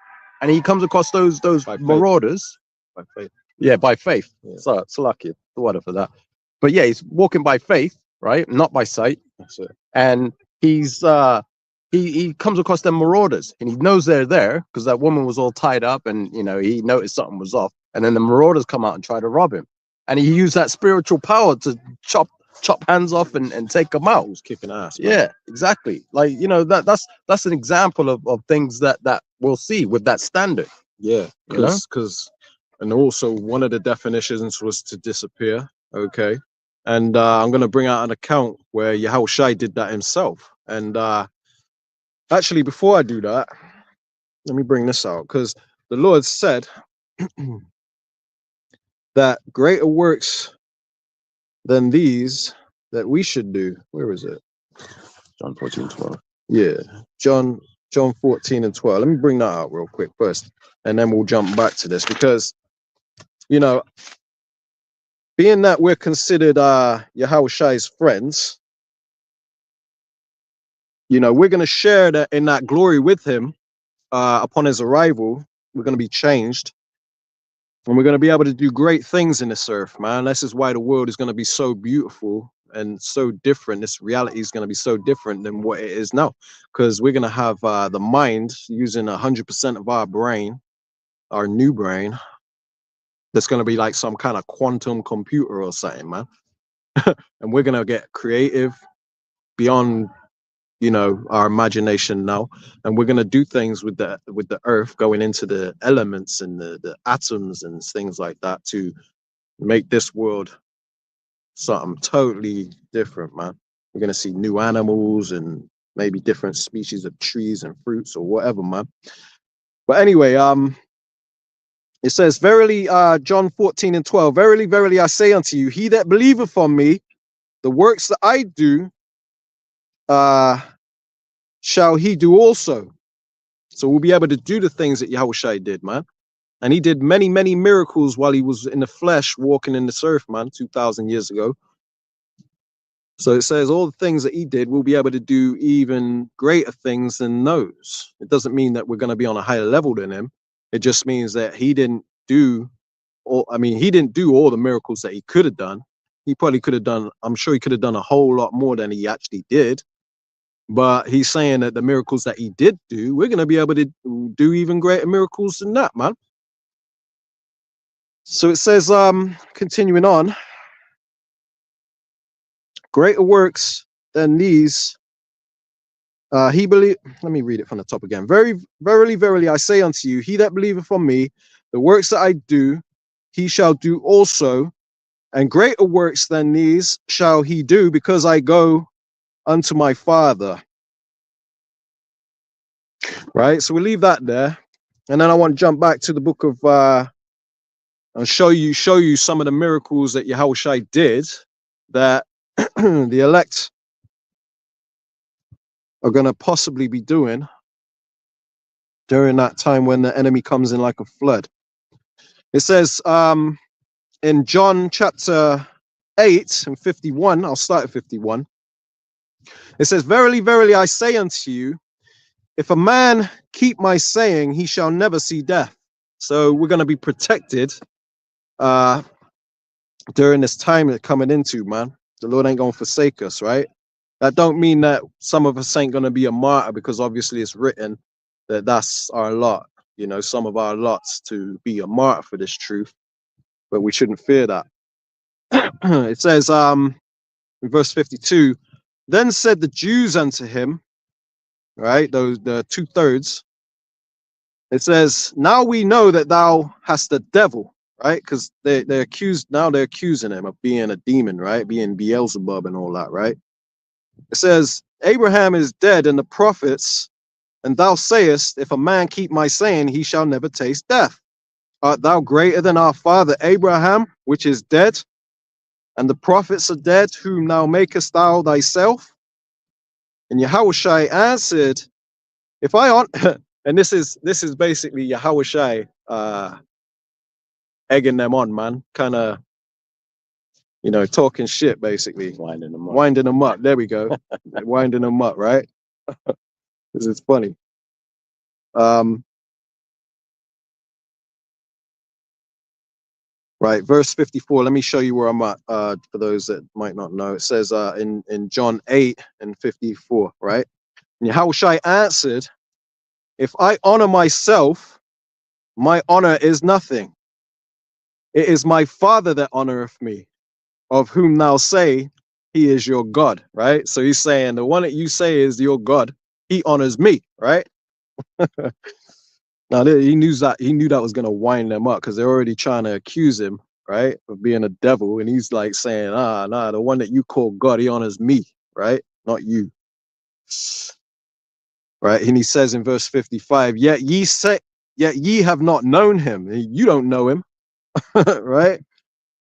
and he comes across those marauders. By faith. Yeah, by faith. Yeah. So it's lucky, the water for that. But yeah, he's walking by faith, right? Not by sight. That's it. And he's he comes across them marauders, and he knows they're there because that woman was all tied up, and you know, he noticed something was off. And then the marauders come out and try to rob him, and he used that spiritual power to chop hands off and take them out. He was kicking ass, man. Yeah, exactly. Like, you know, that's an example of things that we'll see with that standard. Yeah, You know? because and also one of the definitions was to disappear. Okay, and I'm gonna bring out an account where Yahushua did that himself. And actually, before I do that, let me bring this out, because the Lord said that greater works than these that we should do. Where is it? John 14:12. Yeah, John 14 and 12. Let me bring that out real quick first, and then we'll jump back to this, because you know, being that we're considered Yahushua's friends, you know, we're going to share that in that glory with him upon his arrival. We're going to be changed, and we're going to be able to do great things in this earth, man. This is why the world is going to be so beautiful and so different. This reality is going to be so different than what it is now, because we're going to have the mind using 100% of our brain, our new brain. That's going to be like some kind of quantum computer or something, man. And we're going to get creative beyond, you know, our imagination now. And we're going to do things with the earth, going into the elements and the atoms and things like that, to make this world something totally different, man. We're going to see new animals and maybe different species of trees and fruits or whatever, man. But anyway, it says, verily, John 14 and 12, verily, verily, I say unto you, he that believeth on me, the works that I do, shall he do also. So we'll be able to do the things that Yahushua did, man. And he did many, many miracles while he was in the flesh, walking in this earth, man, 2,000 years ago. So it says all the things that he did, we'll be able to do even greater things than those. It doesn't mean that we're going to be on a higher level than him. It just means that he didn't do all the miracles that he could have done. He probably could have done, I'm sure he could have done a whole lot more than he actually did. But he's saying that the miracles that he did do, we're going to be able to do even greater miracles than that, man. So it says, continuing on, greater works than these He believe. Let me read it from the top again. Very verily, verily, I say unto you, he that believeth on me, the works that I do, he shall do also, and greater works than these shall he do, because I go unto my Father. Right. So we leave that there, and then I want to jump back to the book of and show you some of the miracles that Yahushua did that the elect are going to possibly be doing during that time when the enemy comes in like a flood. It says in John chapter 8 and 51, I'll start at 51. It says, verily, verily, I say unto you, if a man keep my saying, he shall never see death. So we're going to be protected during this time that coming into, man. The Lord ain't going to forsake us, right? That don't mean that some of us ain't going to be a martyr, because obviously it's written that that's our lot, you know, some of our lots to be a martyr for this truth, but we shouldn't fear that. It says in verse 52, then said the Jews unto him, right, those the 2/3, it says, now we know that thou hast the devil, right? Because they're accusing him of being a demon, right? Being Beelzebub and all that, right? It says, Abraham is dead and the prophets, and thou sayest, if a man keep my saying, he shall never taste death. Art thou greater than our father Abraham, which is dead, and the prophets are dead, whom thou makest thou thyself? And Yahushua answered, if I on and this is basically Yahushua egging them on, man, kind of, you know, talking shit, basically, winding them up. There we go. Winding them up, right? This is funny. Right, verse 54. Let me show you where I'm at, for those that might not know. It says in John 8 and 54, right? And Yahushua answered, if I honor myself, my honor is nothing. It is my Father that honoreth me, of whom thou say he is your God, right? So he's saying the one that you say is your God, he honors me, right? Now he knew that was gonna wind them up, because they're already trying to accuse him, right, of being a devil, and he's like saying, nah, the one that you call God, he honors me, right, not you, right? And he says in verse 55, yet ye have not known him. You don't know him, right?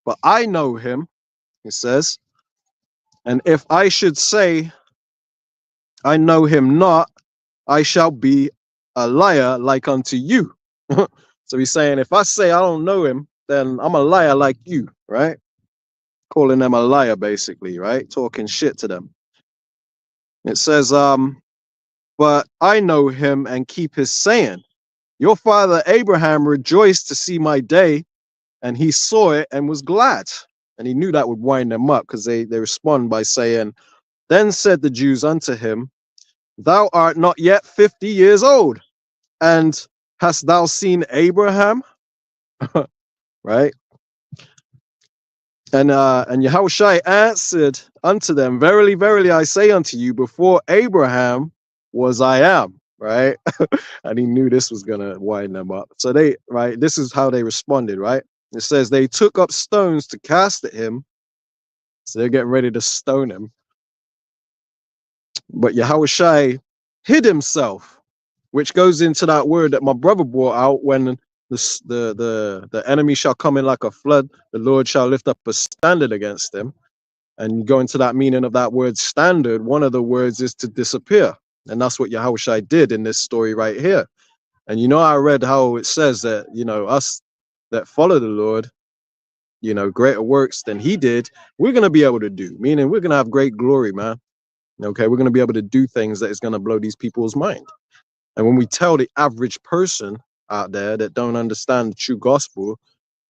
But I know him, he says, and if I should say I know him not, I shall be a liar like unto you. So he's saying, if I say I don't know him, then I'm a liar like you, right? Calling them a liar, basically, right? Talking shit to them. It says, but I know him and keep his saying. Your father Abraham rejoiced to see my day, and he saw it and was glad. And he knew that would wind them up, because they respond by saying, then said the Jews unto him, thou art not yet 50 years old, and hast thou seen Abraham? Right? And Yahushua answered unto them, verily, verily, I say unto you, before Abraham was I am, right? And he knew this was gonna wind them up. So this is how they responded, right? It says they took up stones to cast at him. So they're getting ready to stone him. But Yahushua hid himself, which goes into that word that my brother brought out, when the enemy shall come in like a flood, the Lord shall lift up a standard against them. And go into that meaning of that word standard, one of the words is to disappear. And that's what Yahushua did in this story right here. And you know, I read how it says that, you know, us that follow the Lord, you know, greater works than he did, we're going to be able to do, meaning we're going to have great glory, man. Okay, we're going to be able to do things that is going to blow these people's mind. And when we tell the average person out there that don't understand the true gospel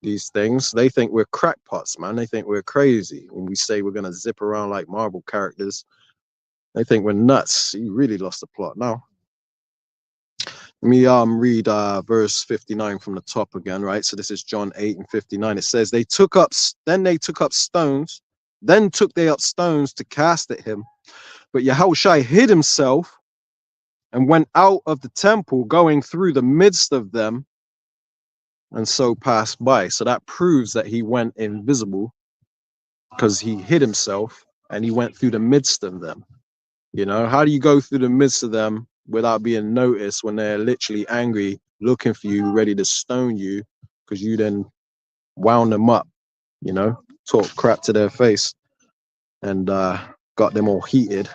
these things, they think we're crackpots, man. They think we're crazy when we say we're going to zip around like Marvel characters. They think we're nuts. You really lost the plot now. Let me read verse 59 from the top again, right? So this is John 8 and 59. It says, then they took up stones to cast at him. But Yahushua hid himself and went out of the temple, going through the midst of them, and so passed by. So that proves that he went invisible, because he hid himself and he went through the midst of them. You know, how do you go through the midst of them without being noticed when they're literally angry, looking for you, ready to stone you, because you then wound them up, you know, talk crap to their face, and got them all heated.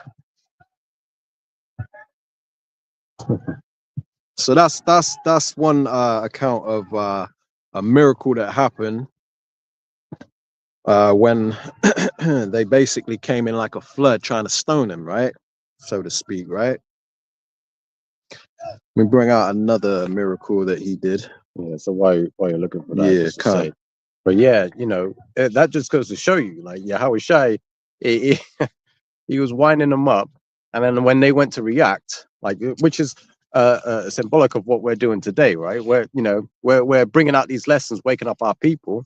So that's one account of a miracle that happened when they basically came in like a flood trying to stone him, right, so to speak, right? We bring out another miracle that he did. Yeah, so while you're looking for that, Yeah, just to say, but yeah, you know, that just goes to show you, like, Yahweh Shai, he was winding them up, and then when they went to react, like, which is symbolic of what we're doing today, right? We're, you know, we're bringing out these lessons, waking up our people.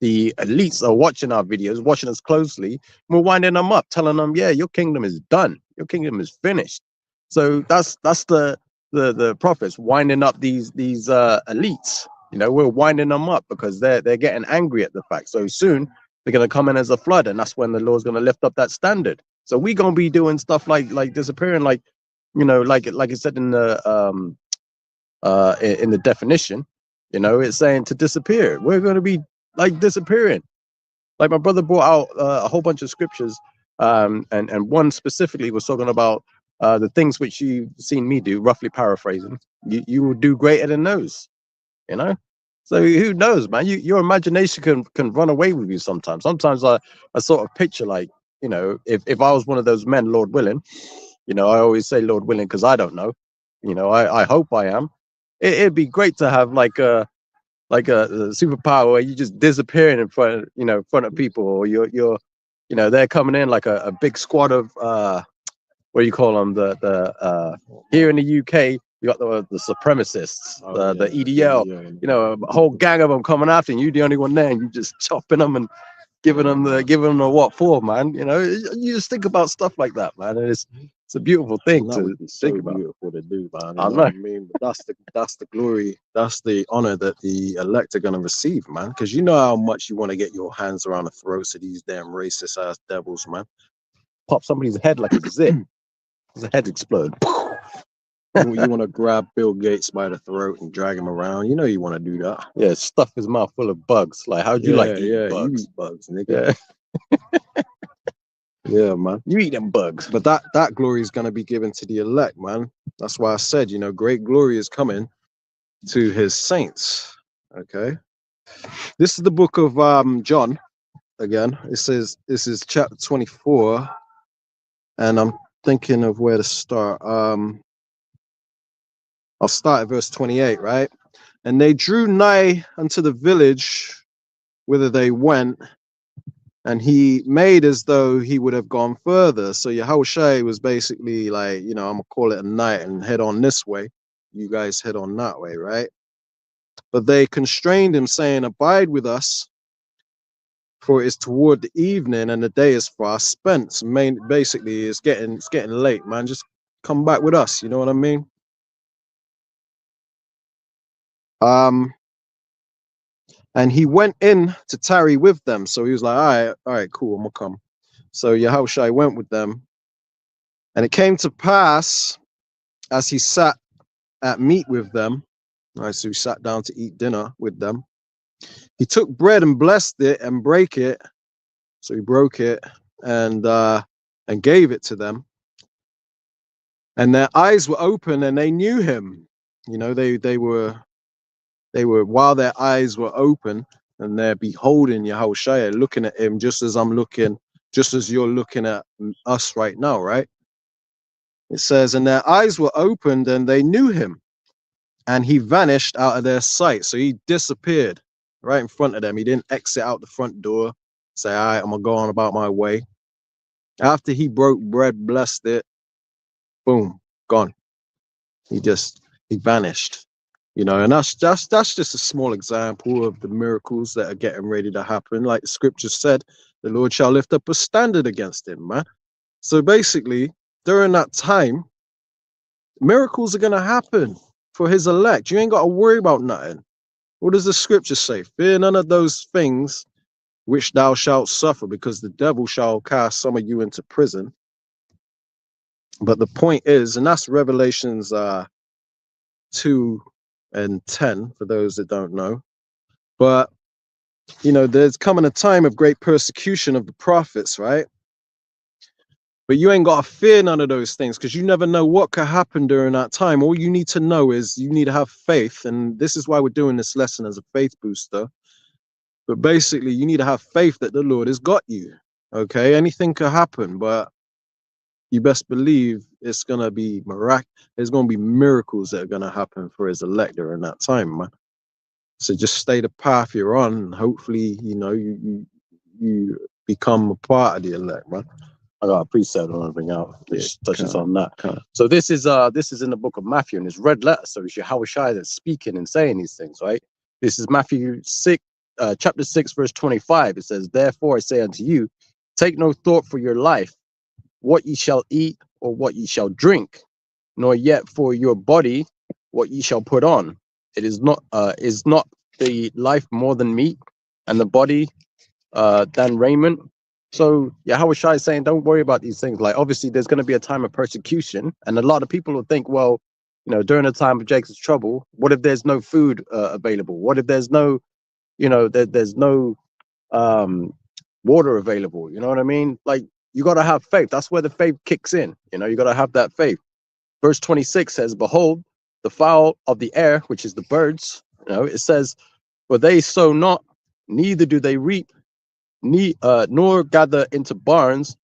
The elites are watching our videos, watching us closely. We're winding them up, telling them, yeah, your kingdom is done, your kingdom is finished. So that's the prophets winding up these elites. You know, we're winding them up because they're getting angry at the fact. So soon they're gonna come in as a flood, and that's when the Lord's gonna lift up that standard. So we're gonna be doing stuff like disappearing, like, you know, like it said in the definition, you know, it's saying to disappear. We're gonna be like disappearing. Like my brother brought out a whole bunch of scriptures, and one specifically was talking about the things which you've seen me do, roughly paraphrasing. You will do greater than those, you know. So who knows, man? Your imagination can run away with you sometimes. Sometimes I sort of picture, like, you know, if I was one of those men, Lord willing, you know, I always say Lord willing because I don't know. You know, I hope I am. It'd be great to have like a superpower where you just disappearing in front of, you know, in front of people, or you're you know, they're coming in like a big squad of what do you call them, the here in the UK you got the supremacists, the EDL, you know, a whole gang of them coming after you, the only one there, and you just chopping them and giving them the what for, man. You know, you just think about stuff like that, man, and it's a beautiful thing to think about. Beautiful to do, man. I know what I mean, but that's the glory, that's the honor that the elect are gonna receive, man. Because you know how much you want to get your hands around the throats of these damn racist ass devils, man. Pop somebody's head like a zip. His head explode. You want to grab Bill Gates by the throat and drag him around. You know you want to do that. Yeah, stuff his mouth full of bugs. Like, how'd you like to eat bugs? You eat bugs, nigga. Yeah. Yeah, man. You eat them bugs. But that glory is going to be given to the elect, man. That's why I said, you know, great glory is coming to his saints. Okay. This is the book of John. Again, it says, this is chapter 24, and I'm thinking of where to start. I'll start at verse 28, right? And they drew nigh unto the village whither they went, and he made as though he would have gone further. So Yahushua was basically like, you know, I'm gonna call it a night and head on this way. You guys head on that way, right? But they constrained him, saying, abide with us, for it is toward the evening and the day is fast spent. So basically it's getting late, man. Just come back with us, you know what I mean? And he went in to tarry with them. So he was like, all right, cool, I'm gonna come. So Yahushua went with them. And it came to pass, as he sat at meat with them, right, so he sat down to eat dinner with them, he took bread and blessed it and brake it. So he broke it and gave it to them. And their eyes were open and they knew him. You know, they were while their eyes were open and they're beholding Yahushua, looking at him just as you're looking at us right now, right? It says, and their eyes were opened and they knew him, and he vanished out of their sight. So he disappeared right in front of them. He didn't exit out the front door, say, all right, I'm gonna go on about my way. After he broke bread, blessed it, boom, gone. He vanished. You know, and that's just a small example of the miracles that are getting ready to happen. Like the scripture said, the Lord shall lift up a standard against him, man. So basically, during that time, Miracles are gonna happen for his elect. You ain't got to worry about nothing. What does the scripture say? Fear none of those things which thou shalt suffer, because the devil shall cast some of you into prison. But the point is, and that's Revelations 2 and 10 for those that don't know. But you know, there's coming a time of great persecution of the prophets, right? But you ain't got to fear none of those things, because you never know what could happen during that time. All you need to know is you need to have faith. And this is why we're doing this lesson as a faith booster. But basically, you need to have faith that the Lord has got you. Okay, anything could happen, but you best believe it's going to be there's going to be miracles that are going to happen for his elect during that time, man. So just stay the path you're on, and hopefully, you know, you become a part of the elect, man. I got a precept I want to bring out, which touches on that. Kinda. So this is in the book of Matthew, and it's red letter. So it's Yahushua that's speaking and saying these things, right? This is Matthew 6, chapter 6, verse 25. It says, "Therefore I say unto you, take no thought for your life, what ye shall eat or what ye shall drink, nor yet for your body what ye shall put on. It is not the life more than meat, and the body than raiment." So Yahushua is saying, don't worry about these things. Like, obviously, there's going to be a time of persecution, and a lot of people will think, well, you know, during the time of Jacob's trouble, what if there's no food available? What if there's no, you know, there's no water available? You know what I mean? Like, you got to have faith. That's where the faith kicks in. You know, you got to have that faith. Verse 26 says, "Behold, the fowl of the air, which is the birds," you know, it says, "For they sow not, neither do they reap, nor gather into barns,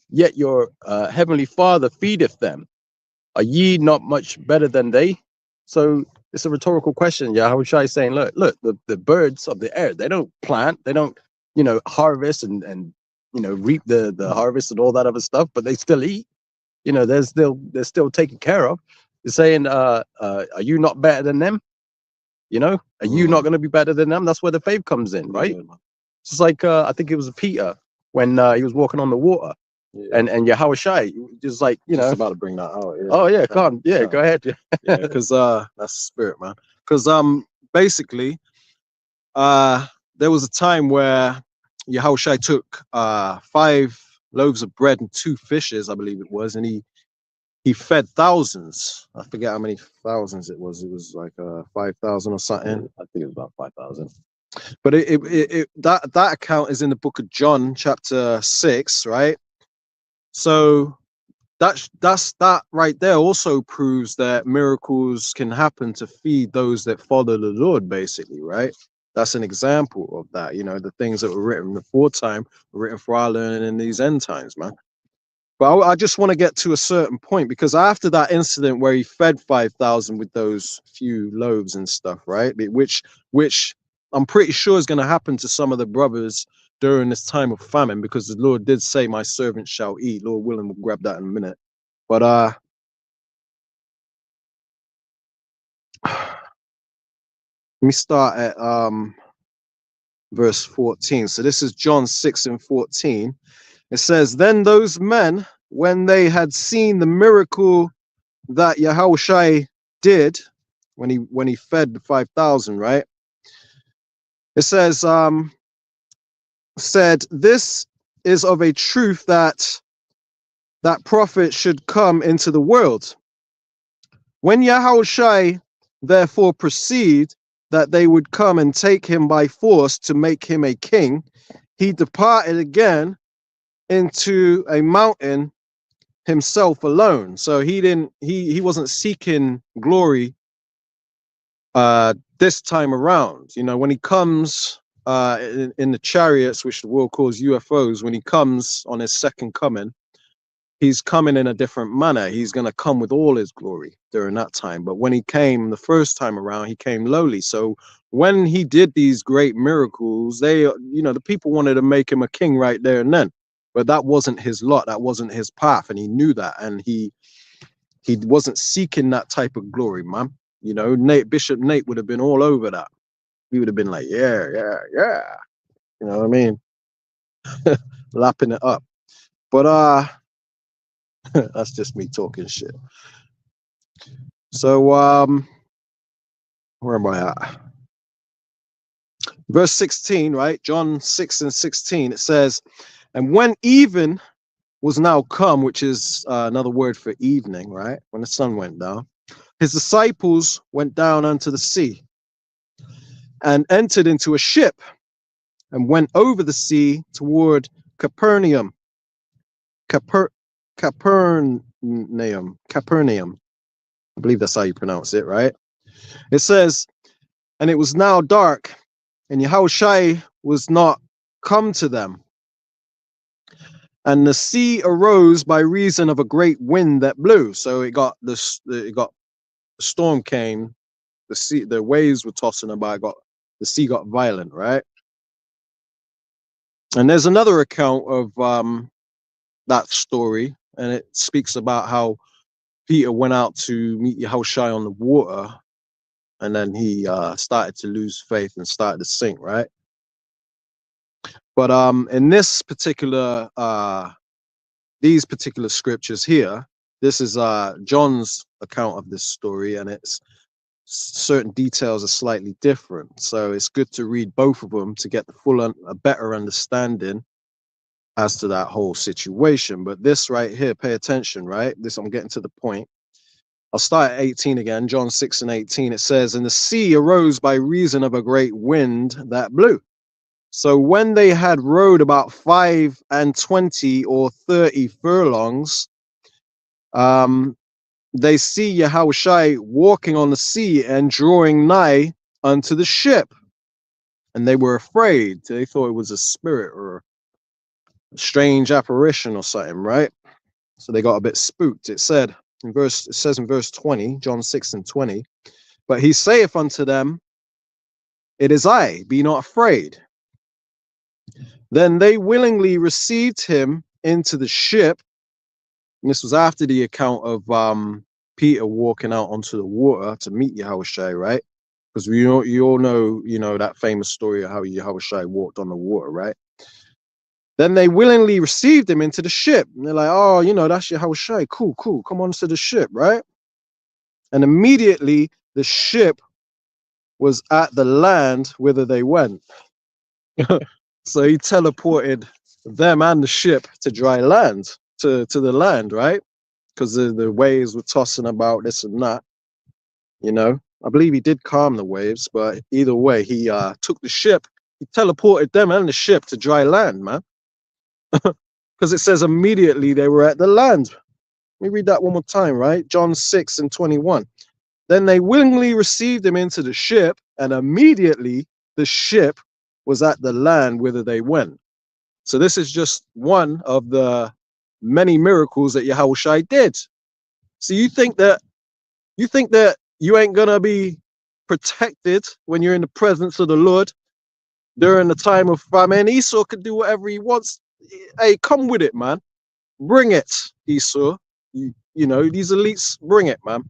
yet your heavenly Father feedeth them. Are ye not much better than they?" So it's a rhetorical question. Yahushua is saying, look, the birds of the air, they don't plant, they don't, you know, harvest and you know, reap the harvest and all that other stuff, but they still eat. You know, they're still taken care of. He's saying, are you not better than them? You know, are you not going to be better than them? That's where the faith comes in, right? It's just like I think it was Peter when he was walking on the water, and Yahushua just like, you know, just about to bring that out. Yeah. Oh yeah, come, yeah, go ahead. Yeah, because that's the spirit, man. Because basically, there was a time where Yahushua took 5 loaves of bread and 2 fishes, I believe it was, and he fed thousands. I forget how many thousands it was. It was like 5,000 or something. I think it was about 5,000. But that account is in the book of John, chapter 6, right? So that right there also proves that miracles can happen to feed those that follow the Lord, basically, right? That's an example of that. You know, the things that were written before time were written for our learning in these end times, man. But I just want to get to a certain point, because after that incident where he fed 5,000 with those few loaves and stuff, right? Which I'm pretty sure is going to happen to some of the brothers during this time of famine, because the Lord did say, "My servant shall eat." Lord willing, we'll grab that in a minute. But let me start at verse 14. So this is John 6 and 14. It says, "Then those men, when they had seen the miracle that Yahushua did when he fed the 5,000, right? It says, said, this is of a truth that prophet should come into the world. When Yahushua therefore perceived that they would come and take him by force to make him a king, he departed again into a mountain himself alone." So he wasn't seeking glory this time around. You know, when he comes in the chariots, which the world calls UFOs, when he comes on his second coming, he's coming in a different manner. He's going to come with all his glory during that time. But when he came the first time around, he came lowly. So when he did these great miracles, the people wanted to make him a king right there and then. But that wasn't his lot. That wasn't his path. And he knew that. And he wasn't seeking that type of glory, man. You know, Bishop Nate would have been all over that. He would have been like, yeah. You know what I mean? Lapping it up. But that's just me talking shit. So where am I at? Verse 16, right? John 6 and 16, it says, and when even was now come, which is another word for evening, right? When the sun went down, his disciples went down unto the sea and entered into a ship and went over the sea toward Capernaum. Capernaum. I believe that's how you pronounce it, right? It says, and it was now dark, and Yahushua was not come to them. And the sea arose by reason of a great wind that blew. So it got this. It got the storm came. The sea, the waves were tossing about. The sea got violent, right? And there's another account of that story, and it speaks about how Peter went out to meet Yahushua on the water, and then he started to lose faith and started to sink, right? But in this particular these particular scriptures here, this is John's account of this story, and it's certain details are slightly different. So it's good to read both of them to get the full a better understanding as to that whole situation. But this right here, pay attention, right? This, I'm getting to the point. I'll start at 18 again, John 6 and 18. It says, and the sea arose by reason of a great wind that blew. So when they had rowed about 25 or 30 furlongs, they see Yahushua walking on the sea and drawing nigh unto the ship. And they were afraid. They thought it was a spirit or a strange apparition or something, right? So they got a bit spooked. It says in verse 20, John 6 and 20, but he saith unto them, it is I, be not afraid. Then they willingly received him into the ship. And this was after the account of Peter walking out onto the water to meet Yahushua, right? Because you all know, that famous story of how Yahushua walked on the water, right? Then they willingly received him into the ship. And they're like, oh, that's Yahushua. Cool. Come on to the ship, right? And immediately the ship was at the land whither they went. So he teleported them and the ship to dry land, to the land, right? Because the waves were tossing about, this and that. I believe he did calm the waves, but either way, he took the ship, he teleported them and the ship to dry land, man. Because it says immediately they were at the land. Let me read that one more time, right? John 6 and 21. Then they willingly received him into the ship, and immediately the ship was at the land whither they went. So this is just one of the many miracles that Yahushua did. So you think that you ain't gonna be protected when you're in the presence of the Lord during the time of famine? Esau could do whatever he wants. Hey, come with it, man. Bring it, Esau. You know, these elites, bring it, man.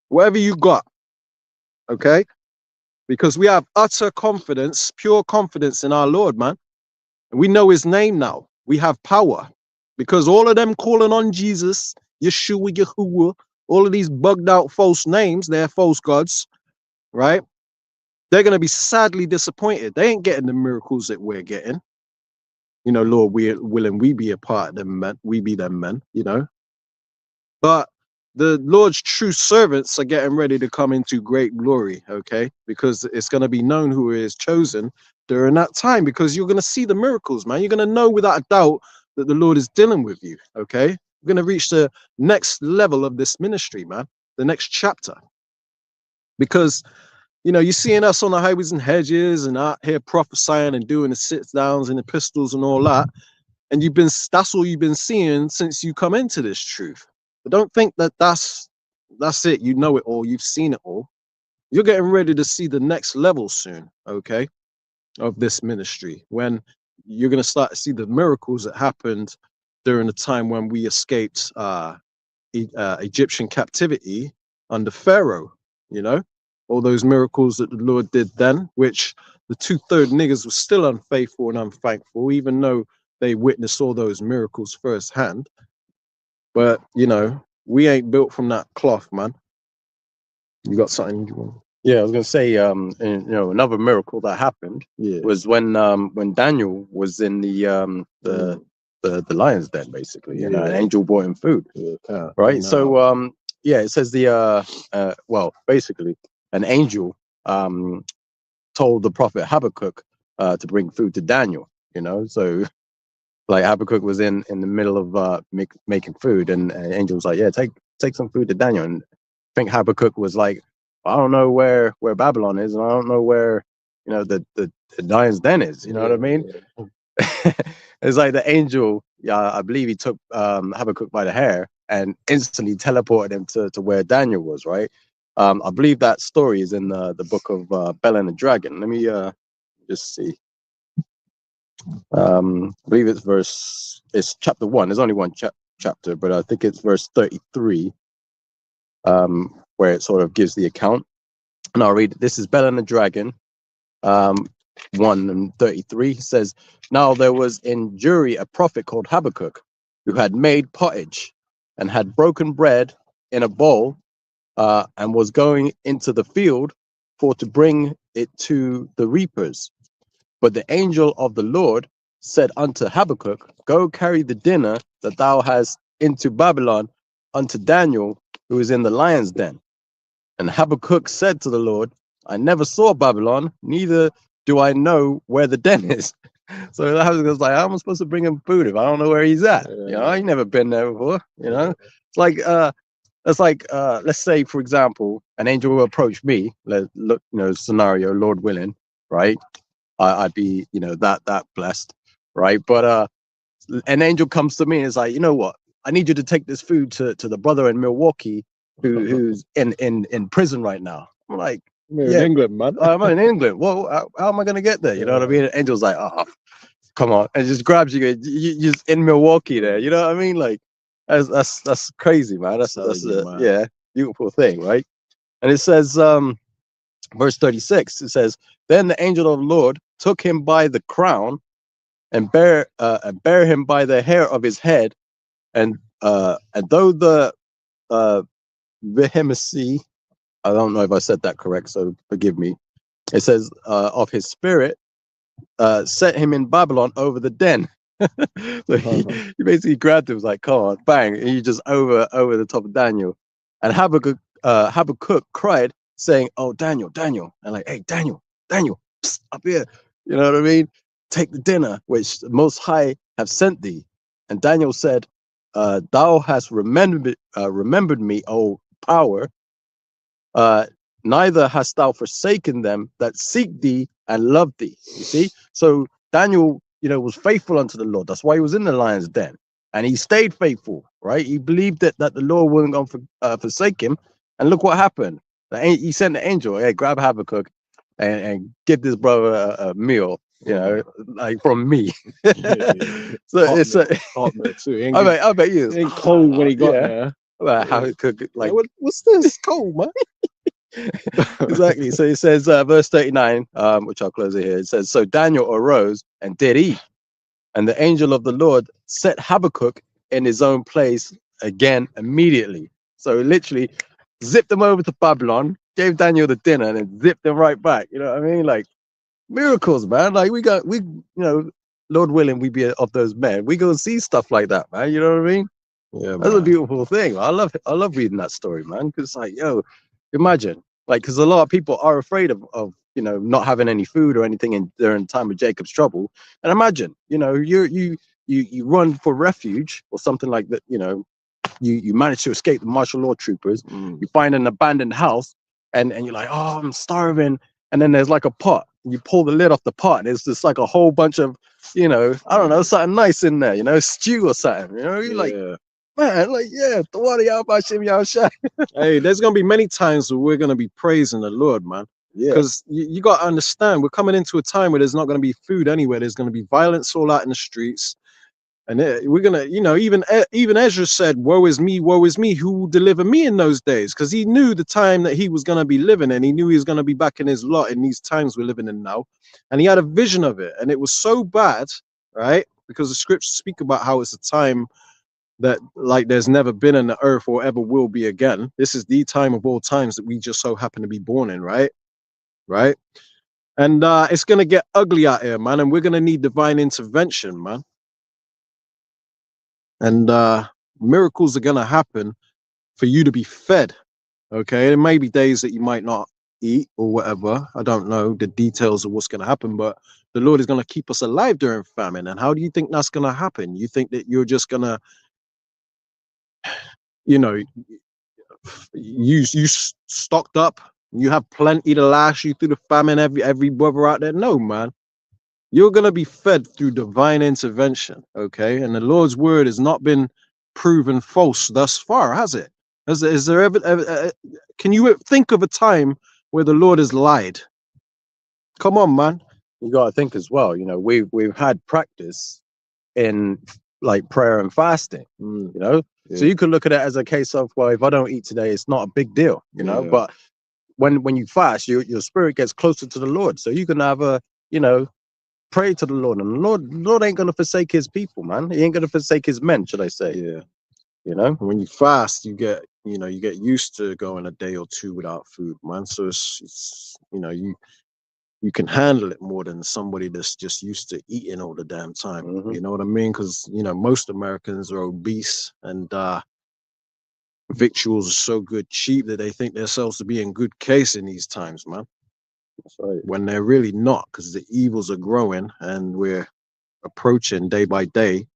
Whatever you got, okay? Because we have utter confidence, pure confidence in our Lord, man. And we know his name now. We have power. Because all of them calling on Jesus, Yeshua, Yahuwah, all of these bugged out false names, they're false gods, right? They're going to be sadly disappointed. They ain't getting the miracles that we're getting. Lord, willing we be a part of them, men. We be them men, But the Lord's true servants are getting ready to come into great glory, okay? Because it's going to be known who is chosen during that time, because you're going to see the miracles, man. You're going to know without a doubt that the Lord is dealing with you, okay? We're going to reach the next level of this ministry, man, the next chapter. Because, you're seeing us on the highways and hedges and out here prophesying and doing the sit-downs and the pistols and all that. And that's all you've been seeing since you come into this truth. But don't think that that's it. You know it all. You've seen it all. You're getting ready to see the next level soon, okay, of this ministry, when you're going to start to see the miracles that happened during the time when we escaped Egyptian captivity under Pharaoh, all those miracles that the Lord did then, which the 2/3 niggas were still unfaithful and unthankful, even though they witnessed all those miracles firsthand. But, we ain't built from that cloth, man. You got something you want? Yeah, I was gonna say, and, another miracle that happened was when Daniel was in the lion's den, basically. An angel brought him food. Right. So it says well, basically, an angel told the prophet Habakkuk to bring food to Daniel. So like Habakkuk was in the middle of making food, and an angel was like, yeah, take some food to Daniel. And I think Habakkuk was like, I don't know where Babylon is, and I don't know where the lion's den is. You know what I mean? It's like the angel, I believe he took Habakkuk by the hair and instantly teleported him to where Daniel was, right? I believe that story is in the book of Bell and the Dragon. Let me just see. I believe it's chapter 1. There's only one chapter, but I think it's verse 33, where it sort of gives the account. And I'll read it. This is Bell and the Dragon, 1:33. Says, now there was in Juri a prophet called Habakkuk, who had made pottage and had broken bread in a bowl, and was going into the field for to bring it to the reapers. But the angel of the Lord said unto Habakkuk, go carry the dinner that thou hast into Babylon unto Daniel, who is in the lion's den. And Habakkuk said to the Lord, I never saw Babylon, neither do I know where the den is. So Habakkuk was like, how am I supposed to bring him food if I don't know where he's at? I ain't never been there before. It's like let's say, for example, an angel will approach me. Look, scenario, Lord willing, right? I'd be, that blessed, right? But an angel comes to me and is like, you know what? I need you to take this food to the brother in Milwaukee who's in prison right now. I'm like, in England, man. I'm in England. Well, how am I gonna get there? You know what I mean? The angel's like, oh, come on, and just grabs you. You're in Milwaukee there. You know what I mean? Like, that's crazy, man. That's a beautiful thing, right? And it says, verse 36. It says, then the angel of the Lord took him by the crown and bear him by the hair of his head, and though the vehemency, I don't know if I said that correct, so forgive me. It says of his spirit set him in Babylon over the den. So he basically grabbed him, was like, come on, bang, and he just over the top of Daniel. And Habakkuk cried, saying, oh, Daniel, and like, hey, Daniel, psst, up here. You know what I mean? Take the dinner which the Most High have sent thee. And Daniel said, thou hast remembered me, O power. Neither hast thou forsaken them that seek thee and love thee. You see? So Daniel, was faithful unto the Lord. That's why he was in the lion's den. And he stayed faithful, right? He believed that the Lord wasn't going to forsake him. And look what happened. He sent the angel, hey, grab Habakkuk and give this brother a meal, like from me. So hot it's hot too. I bet you it ain't cold when he got there. Habakkuk, like, what's this? Cold, man. Exactly. So it says, verse 39, which I'll close it here. It says, so Daniel arose and did eat, and the angel of the Lord set Habakkuk in his own place again immediately. So literally zipped him over to Babylon, gave Daniel the dinner, and then zipped him right back. You know what I mean? Like, miracles, man. Like, Lord willing, we be of those men. We go see stuff like that, man. You know what I mean? Yeah, that's a beautiful thing. I love reading that story, man. Because it's like, imagine, like, because a lot of people are afraid of not having any food or anything during the time of Jacob's trouble. And imagine, you run for refuge or something like that. You manage to escape the martial law troopers. You find an abandoned house, and you're like, oh, I'm starving. And then there's like a pot. You pull the lid off the pot, and it's just like a whole bunch of, I don't know, something nice in there, stew or something. You're like, man, like, the water y'all about shim y'all shot. Hey, there's gonna be many times where we're gonna be praising the Lord, man. Because you got to understand, we're coming into a time where there's not going to be food anywhere. There's going to be violence all out in the streets. And we're gonna, even Ezra said, woe is me, who will deliver me in those days? Because he knew the time that he was gonna be living in. He knew he was gonna be back in his lot in these times we're living in now. And he had a vision of it. And it was so bad, right? Because the scriptures speak about how it's a time that like there's never been in the earth or ever will be again. This is the time of all times that we just so happen to be born in, right? Right? And it's gonna get ugly out here, man, and we're gonna need divine intervention, man. And miracles are gonna happen for you to be fed. Okay, there may be days that you might not eat or whatever. I don't know the details of what's gonna happen, but the Lord is gonna keep us alive during famine. And how do you think that's gonna happen? You think that you're just gonna, you know, you stocked up, you have plenty to last you through the famine, every brother out there? No, man. You're going to be fed through divine intervention, okay? And the Lord's word has not been proven false thus far, has it? Is there ever can you think of a time where the Lord has lied? Come on, man. You got to think as well, you know, we've had practice in like prayer and fasting, you know? Yeah. So you could look at it as a case of, well, if I don't eat today, it's not a big deal, you know? Yeah. But when you fast, your spirit gets closer to the Lord. So you can have a, you know, pray to the Lord, and the Lord ain't gonna forsake his people, man. He ain't gonna forsake his men, should I say? Yeah. You know, when you fast, you get used to going a day or two without food, man. So it's you can handle it more than somebody that's just used to eating all the damn time. Mhm. You know what I mean? Because most Americans are obese, and victuals are so good cheap that they think themselves to be in good case in these times, man. That's right. When they're really not, because the evils are growing, and we're approaching day by day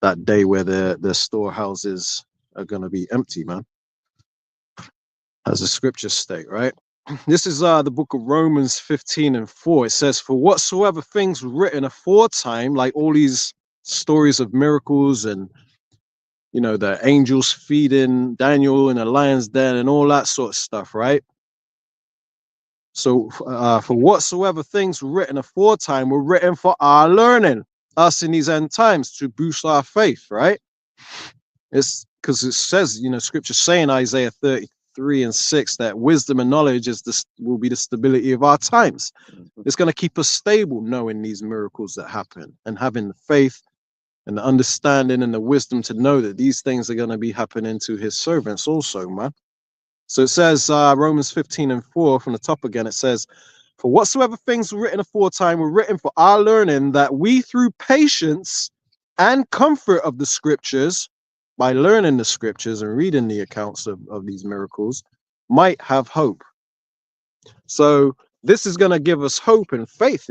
that day where the storehouses are going to be empty, man, as the scriptures state, right? This is the book of Romans 15:4. It says, for whatsoever things were written aforetime, like all these stories of miracles and the angels feeding Daniel in a lion's den and all that sort of stuff, right? So for whatsoever things were written aforetime were written for our learning, us in these end times, to boost our faith, right? It's because it says, scripture saying Isaiah 33:6 that wisdom and knowledge will be the stability of our times. It's going to keep us stable, knowing these miracles that happen and having the faith and the understanding and the wisdom to know that these things are going to be happening to his servants also, man. So it says, Romans 15:4 from the top again, it says, for whatsoever things were written aforetime were written for our learning, that we through patience and comfort of the scriptures, by learning the scriptures and reading the accounts of these miracles, might have hope. So this is going to give us hope and faith,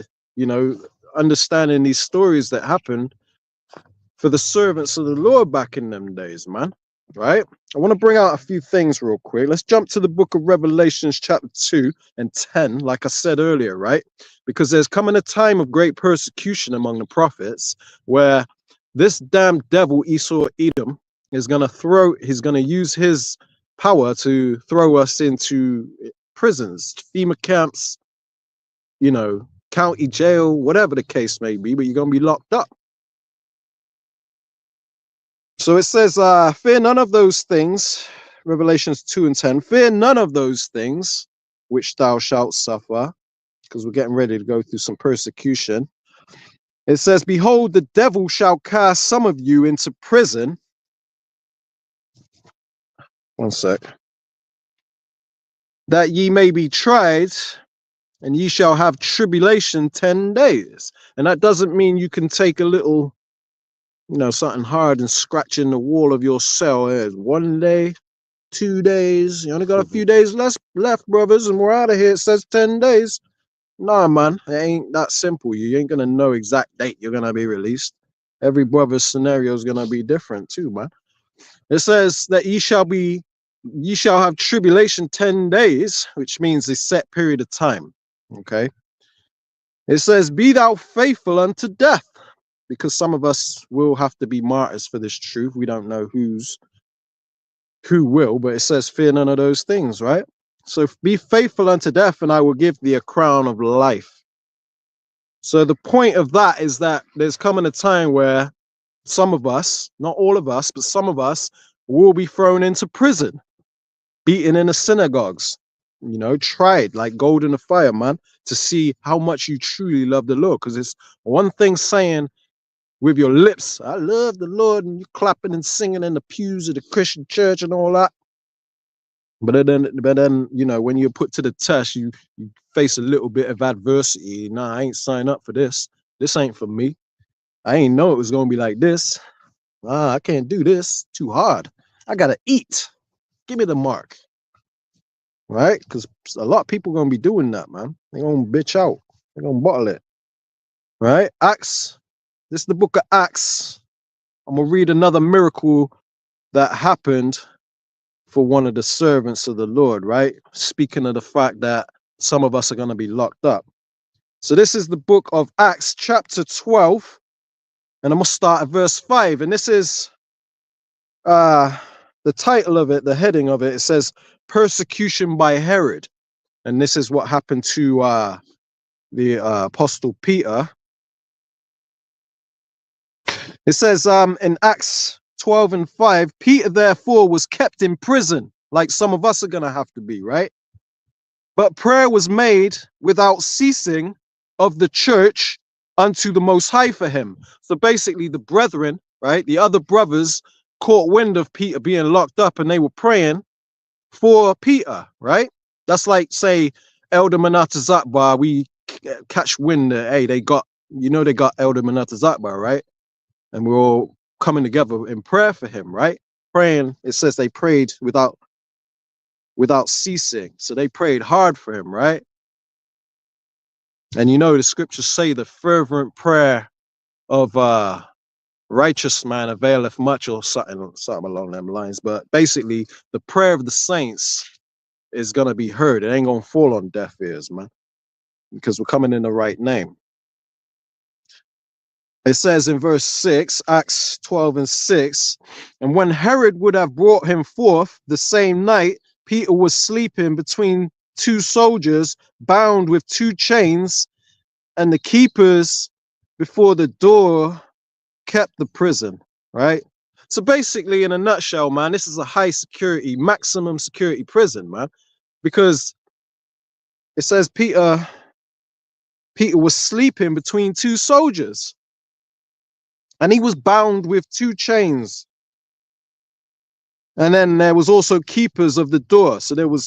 understanding these stories that happened for the servants of the Lord back in them days, man. Right? I want to bring out a few things real quick. Let's jump to the book of Revelations chapter 2 and 10, like I said earlier, right? Because there's coming a time of great persecution among the prophets where this damn devil Esau Edom is going to use his power to throw us into prisons, FEMA camps, county jail, whatever the case may be, but you're going to be locked up. So it says, fear none of those things, Revelations 2 and 10, fear none of those things which thou shalt suffer, because we're getting ready to go through some persecution. It says, behold, the devil shall cast some of you into prison. One sec. That ye may be tried, and ye shall have tribulation 10 days. And that doesn't mean you can take a little, something hard and scratch in the wall of your cell. There's 1 day, 2 days. You only got a few days left, brothers, and we're out of here. It says 10 days. Nah, man, it ain't that simple. You ain't gonna know exact date you're gonna be released. Every brother's scenario is gonna be different too, man. It says that ye shall have tribulation 10 days, which means a set period of time. Okay. It says, be thou faithful unto death, because some of us will have to be martyrs for this truth. We don't know who will, but it says, fear none of those things, right? So be faithful unto death, and I will give thee a crown of life. So the point of that is that there's coming a time where some of us, not all of us, but some of us will be thrown into prison, beaten in the synagogues, tried like gold in the fire, man, to see how much you truly love the Lord. Because it's one thing saying with your lips. I love the Lord, and you're clapping and singing in the pews of the Christian church and all that. But then, you know, when you're put to the test, you face a little bit of adversity. Nah, I ain't signed up for this. This ain't for me. I ain't know it was gonna be like this. I can't do this. Too hard. I gotta eat. Give me the mark. Right? Because a lot of people gonna be doing that, man. They're gonna bitch out. They're gonna bottle it. Right? Acts. This is the book of Acts. I'm gonna read another miracle that happened for one of the servants of the Lord, right? Speaking of the fact that some of us are gonna be locked up. So this is the book of Acts, chapter 12, and I'm gonna start at verse 5. And this is the title of it, the heading of it. It says persecution by Herod. And this is what happened to the apostle Peter. It says in Acts 12 and 5, Peter therefore was kept in prison, like some of us are going to have to be, right? But prayer was made without ceasing of the church unto the Most High for him. So basically the brethren, right, the other brothers caught wind of Peter being locked up, and they were praying for Peter, right? That's like, say, Elder Manatazakbar, we catch wind that, hey, they got Elder Manatazakbar, right? And we're all coming together in prayer for him, right? Praying, it says they prayed without ceasing. So they prayed hard for him, right? And you know, the scriptures say the fervent prayer of righteous man availeth much, or something along them lines. But basically, the prayer of the saints is gonna be heard. It ain't gonna fall on deaf ears, man, because we're coming in the right name. It says in verse 6, Acts 12 and 6, and when Herod would have brought him forth the same night, Peter was sleeping between two soldiers, bound with two chains, and the keepers before the door kept the prison, right? So basically, in a nutshell, man, this is a high security, maximum security prison, man, because it says Peter was sleeping between two soldiers, and he was bound with two chains. And then there was also keepers of the door. So there was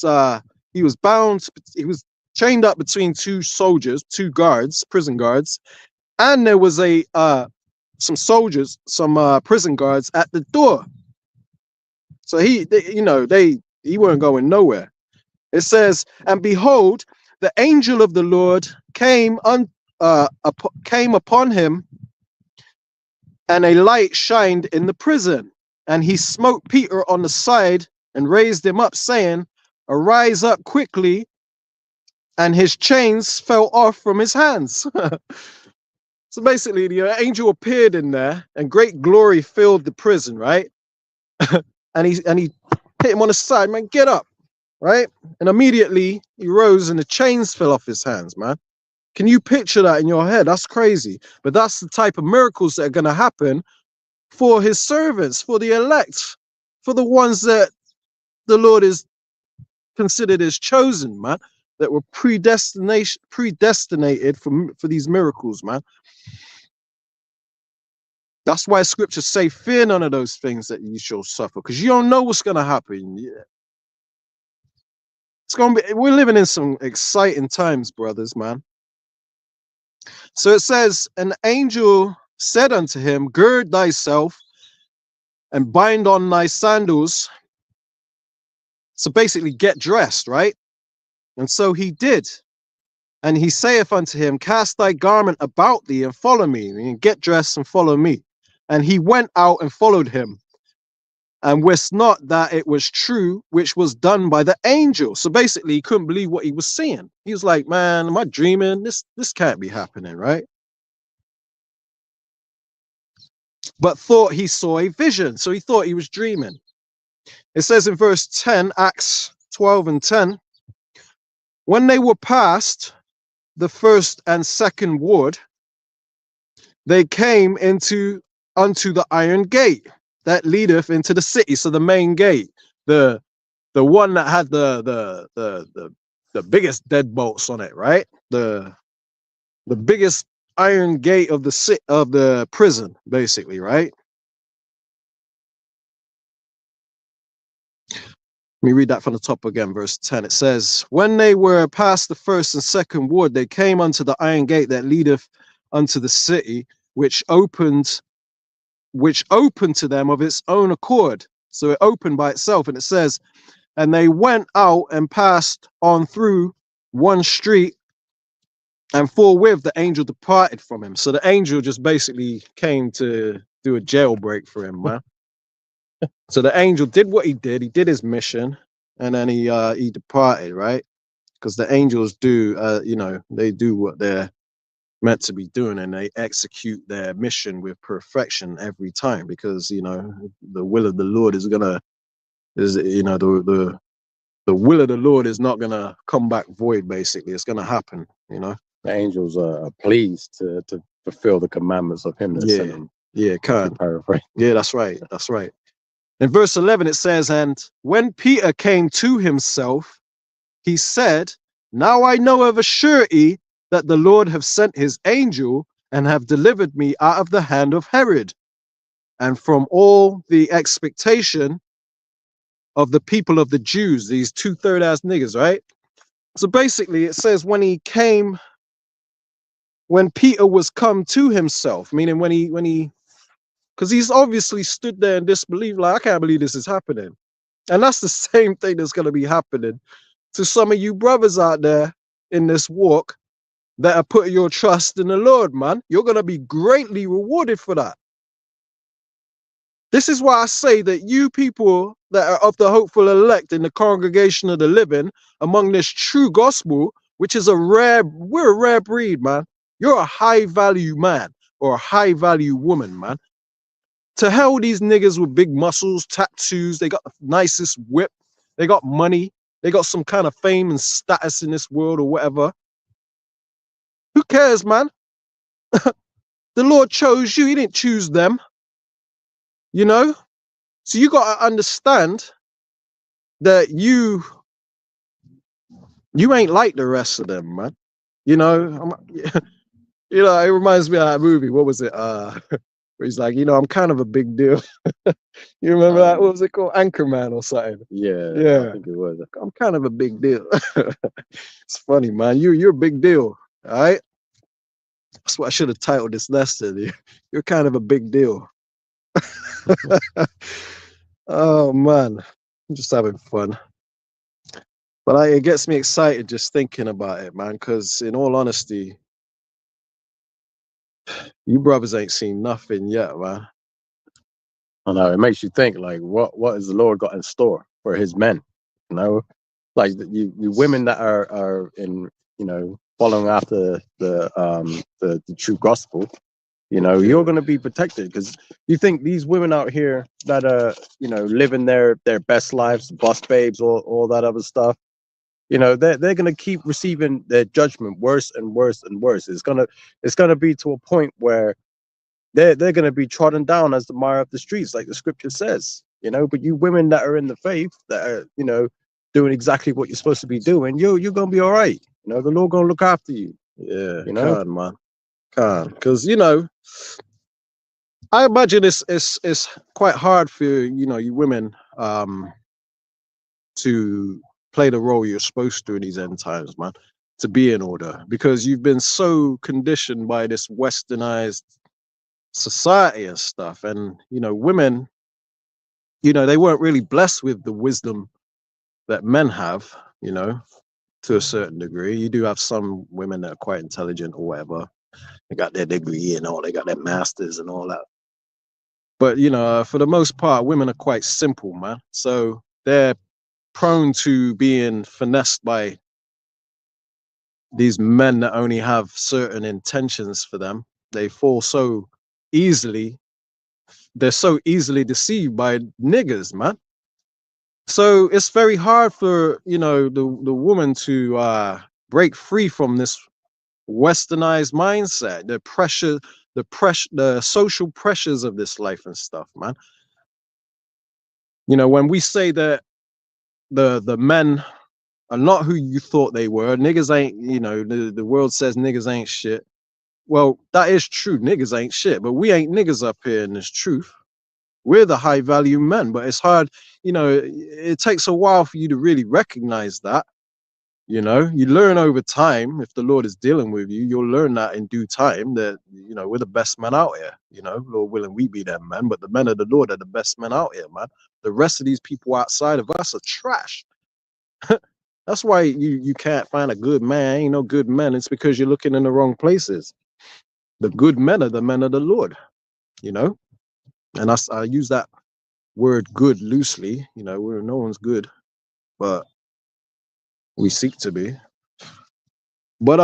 he was bound, he was chained up between two soldiers, two guards, prison guards, and there was some soldiers, some prison guards at the door. So he weren't going nowhere. It says, and behold, the angel of the Lord came upon him, and a light shined in the prison. And he smote Peter on the side and raised him up, saying, arise up quickly. And his chains fell off from his hands. So basically, the angel appeared in there, and great glory filled the prison, right? and he hit him on the side, man, get up, right? And immediately he rose, and the chains fell off his hands, man. Can you picture that in your head? That's crazy. But that's the type of miracles that are going to happen for his servants, for the elect, for the ones that the Lord is considered as chosen, man, that were predestinated for these miracles, man. That's why scriptures say, fear none of those things that you shall suffer, because you don't know what's going to happen. Yeah. We're living in some exciting times, brothers, man. So it says, an angel said unto him, gird thyself and bind on thy sandals. So basically, get dressed, right? And so he did. And he saith unto him, cast thy garment about thee and follow me. And get dressed and follow me. And he went out and followed him, and wist not that it was true, which was done by the angel. So basically, he couldn't believe what he was seeing. He was like, man, am I dreaming? This can't be happening, right? But thought he saw a vision. So he thought he was dreaming. It says in verse 10, Acts 12 and 10, when they were past the first and second ward, they came unto the iron gate that leadeth into the city. So the main gate, the one that had the biggest deadbolts on it, right? The biggest iron gate of the prison, basically, right? Let me read that from the top again, verse 10. It says, when they were past the first and second ward, they came unto the iron gate that leadeth unto the city, which opened to them of its own accord. So it opened by itself. And it says, and they went out and passed on through one street, and forthwith the angel departed from him. So the angel just basically came to do a jailbreak for him, man. So the angel did what he did his mission, and then he departed, right? Because the angels do, they do what they're meant to be doing, and they execute their mission with perfection every time, because the will of the Lord the will of the Lord is not gonna come back void. Basically, it's gonna happen. The angels are pleased to fulfill the commandments of him that sent them. Yeah, can't paraphrase. Yeah, that's right. That's right. In verse 11, it says, and when Peter came to himself, he said, now I know of a surety that the Lord have sent his angel and have delivered me out of the hand of Herod, and from all the expectation of the people of the Jews, these 2/3 ass niggas, right? So basically it says when Peter was come to himself, meaning when he, because he's obviously stood there in disbelief, like, I can't believe this is happening. And that's the same thing that's going to be happening to some of you brothers out there in this walk that are putting your trust in the Lord, man. You're going to be greatly rewarded for that. This is why I say that you people that are of the hopeful elect in the congregation of the living among this true gospel, which is we're a rare breed, man. You're a high value man or a high value woman, man. To hell with these niggas with big muscles, tattoos, they got the nicest whip, they got money, they got some kind of fame and status in this world or whatever. Who cares, man? The Lord chose you, he didn't choose them. So you got to understand that you ain't like the rest of them, man. It reminds me of that movie. What was it? Where he's like, I'm kind of a big deal. You remember that? What was it called? Anchorman or something? Yeah. I think it was. I'm kind of a big deal. It's funny, man. You're a big deal. All right. That's what I should have titled this lesson. You're kind of a big deal. Oh man, I'm just having fun. But it gets me excited just thinking about it, man, because in all honesty, you brothers ain't seen nothing yet, man. I know, it makes you think, like, what has the Lord got in store for his men? Like you women that are in, following after the true gospel, you're going to be protected, because you think these women out here that are, living their best lives, boss babes, all that other stuff, they're going to keep receiving their judgment worse and worse and worse. It's going to be to a point where they're going to be trodden down as the mire of the streets, like the scripture says, but you women that are in the faith, that are, doing exactly what you're supposed to be doing, you're going to be all right. The Lord going to look after you. Yeah, God, man. God, because, I imagine it's quite hard for, you women, to play the role you're supposed to in these end times, man, to be in order, because you've been so conditioned by this westernized society and stuff. And, women, they weren't really blessed with the wisdom that men have, to a certain degree. You do have some women that are quite intelligent or whatever. They got their degree and all, they got their masters and all that. But, for the most part, women are quite simple, man. So they're prone to being finessed by these men that only have certain intentions for them. They fall so easily. They're so easily deceived by niggas, man. So it's very hard for, the woman to break free from this westernized mindset, the social pressures of this life and stuff, man. When we say that the men are not who you thought they were, niggas ain't, the world says niggas ain't shit. Well, that is true. Niggas ain't shit, but we ain't niggas up here in this truth. We're the high value men, but it's hard, you know, it takes a while for you to really recognize that. You know, you learn over time. If the Lord is dealing with you, you'll learn that in due time that, you know, we're the best men out here. You know, Lord willing, we be them men, but the men of the Lord are the best men out here, man. The rest of these people outside of us are trash. That's why you can't find a good man. Ain't no good men. It's because you're looking in the wrong places. The good men are the men of the Lord, you know? And I use that word good loosely. You know, no one's good, but we seek to be. But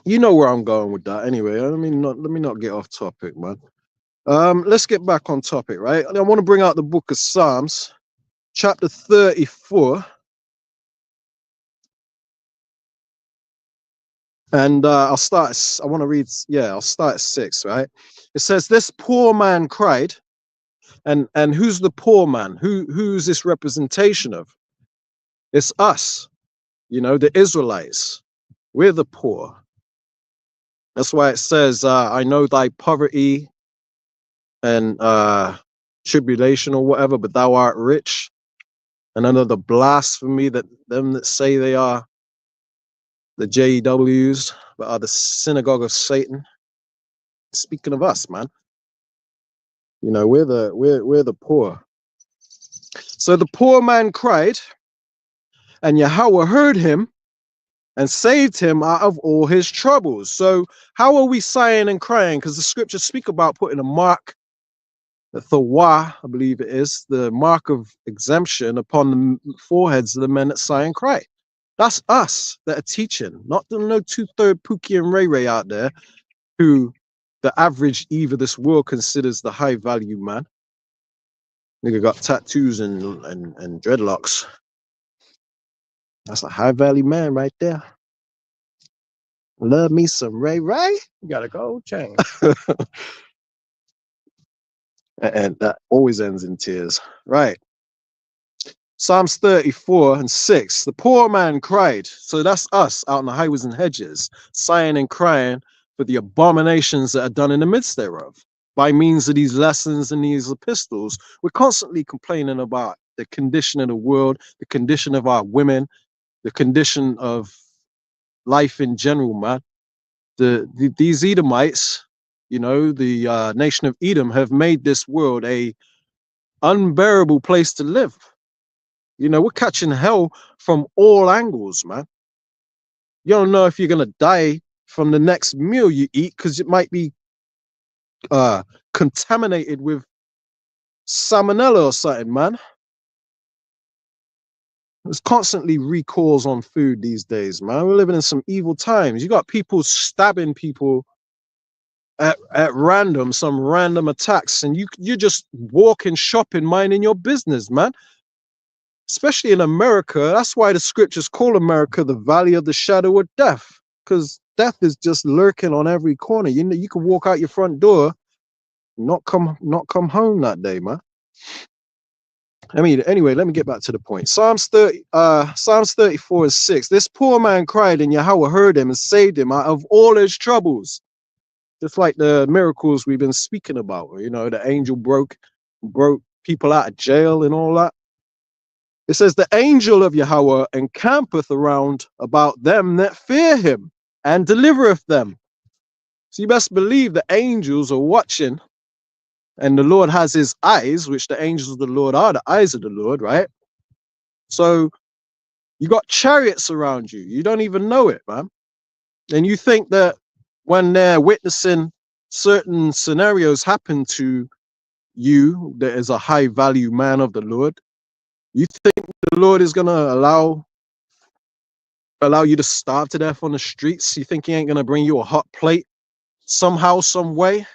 you know where I'm going with that anyway. Let me not get off topic, man. Let's get back on topic, right? I want to bring out the book of Psalms, chapter 34. And I'll start at 6, right? It says, this poor man cried, and who's the poor man? Who's this representation of? It's us, you know, the Israelites. We're the poor. That's why it says, I know thy poverty and tribulation or whatever, but thou art rich. And I know the blasphemy that them that say they are the JEWs, but are the synagogue of Satan. Speaking of us, man, you know, we're the poor. So the poor man cried, and Yahweh heard him and saved him out of all his troubles. So how are we sighing and crying? Because the scriptures speak about putting a mark, the thawah, I believe it is, the mark of exemption upon the foreheads of the men that sigh and cry. That's us that are teaching, not the no 2/3 Pookie and Ray Ray out there, who the average Eve of this world considers the high value man. Nigga got tattoos and dreadlocks. That's a high value man right there. Love me some Ray Ray. You got a gold chain. And that always ends in tears. Right. Psalms 34 and 6. The poor man cried. So that's us out in the highways and hedges, sighing and crying for the abominations that are done in the midst thereof. By means of these lessons and these epistles, we're constantly complaining about the condition of the world, the condition of our women, the condition of life in general, man. These Edomites, you know, the nation of Edom, have made this world a unbearable place to live. You know, we're catching hell from all angles, man. You don't know if you're gonna die from the next meal you eat because it might be contaminated with salmonella or something, man. There's constantly recalls on food these days, man. We're living in some evil times. You got people stabbing people at random, some random attacks, and you're just walking, shopping, minding your business, man. Especially in America. That's why the scriptures call America the valley of the shadow of death, because death is just lurking on every corner. You know, you can walk out your front door, not come home that day, man. I mean, anyway, let me get back to the point. Psalms 34 and 6. This poor man cried, and Yahweh heard him and saved him out of all his troubles. Just like the miracles we've been speaking about, you know, the angel broke people out of jail and all that. It says, the angel of Yahweh encampeth around about them that fear him and delivereth them. So you best believe the angels are watching, and the Lord has his eyes, which the angels of the Lord are the eyes of the Lord, right? So you got chariots around you. You don't even know it, man. And you think that when they're witnessing certain scenarios happen to you, that is a high value man of the Lord, you think the Lord is going to allow you to starve to death on the streets? You think he ain't going to bring you a hot plate somehow, some way?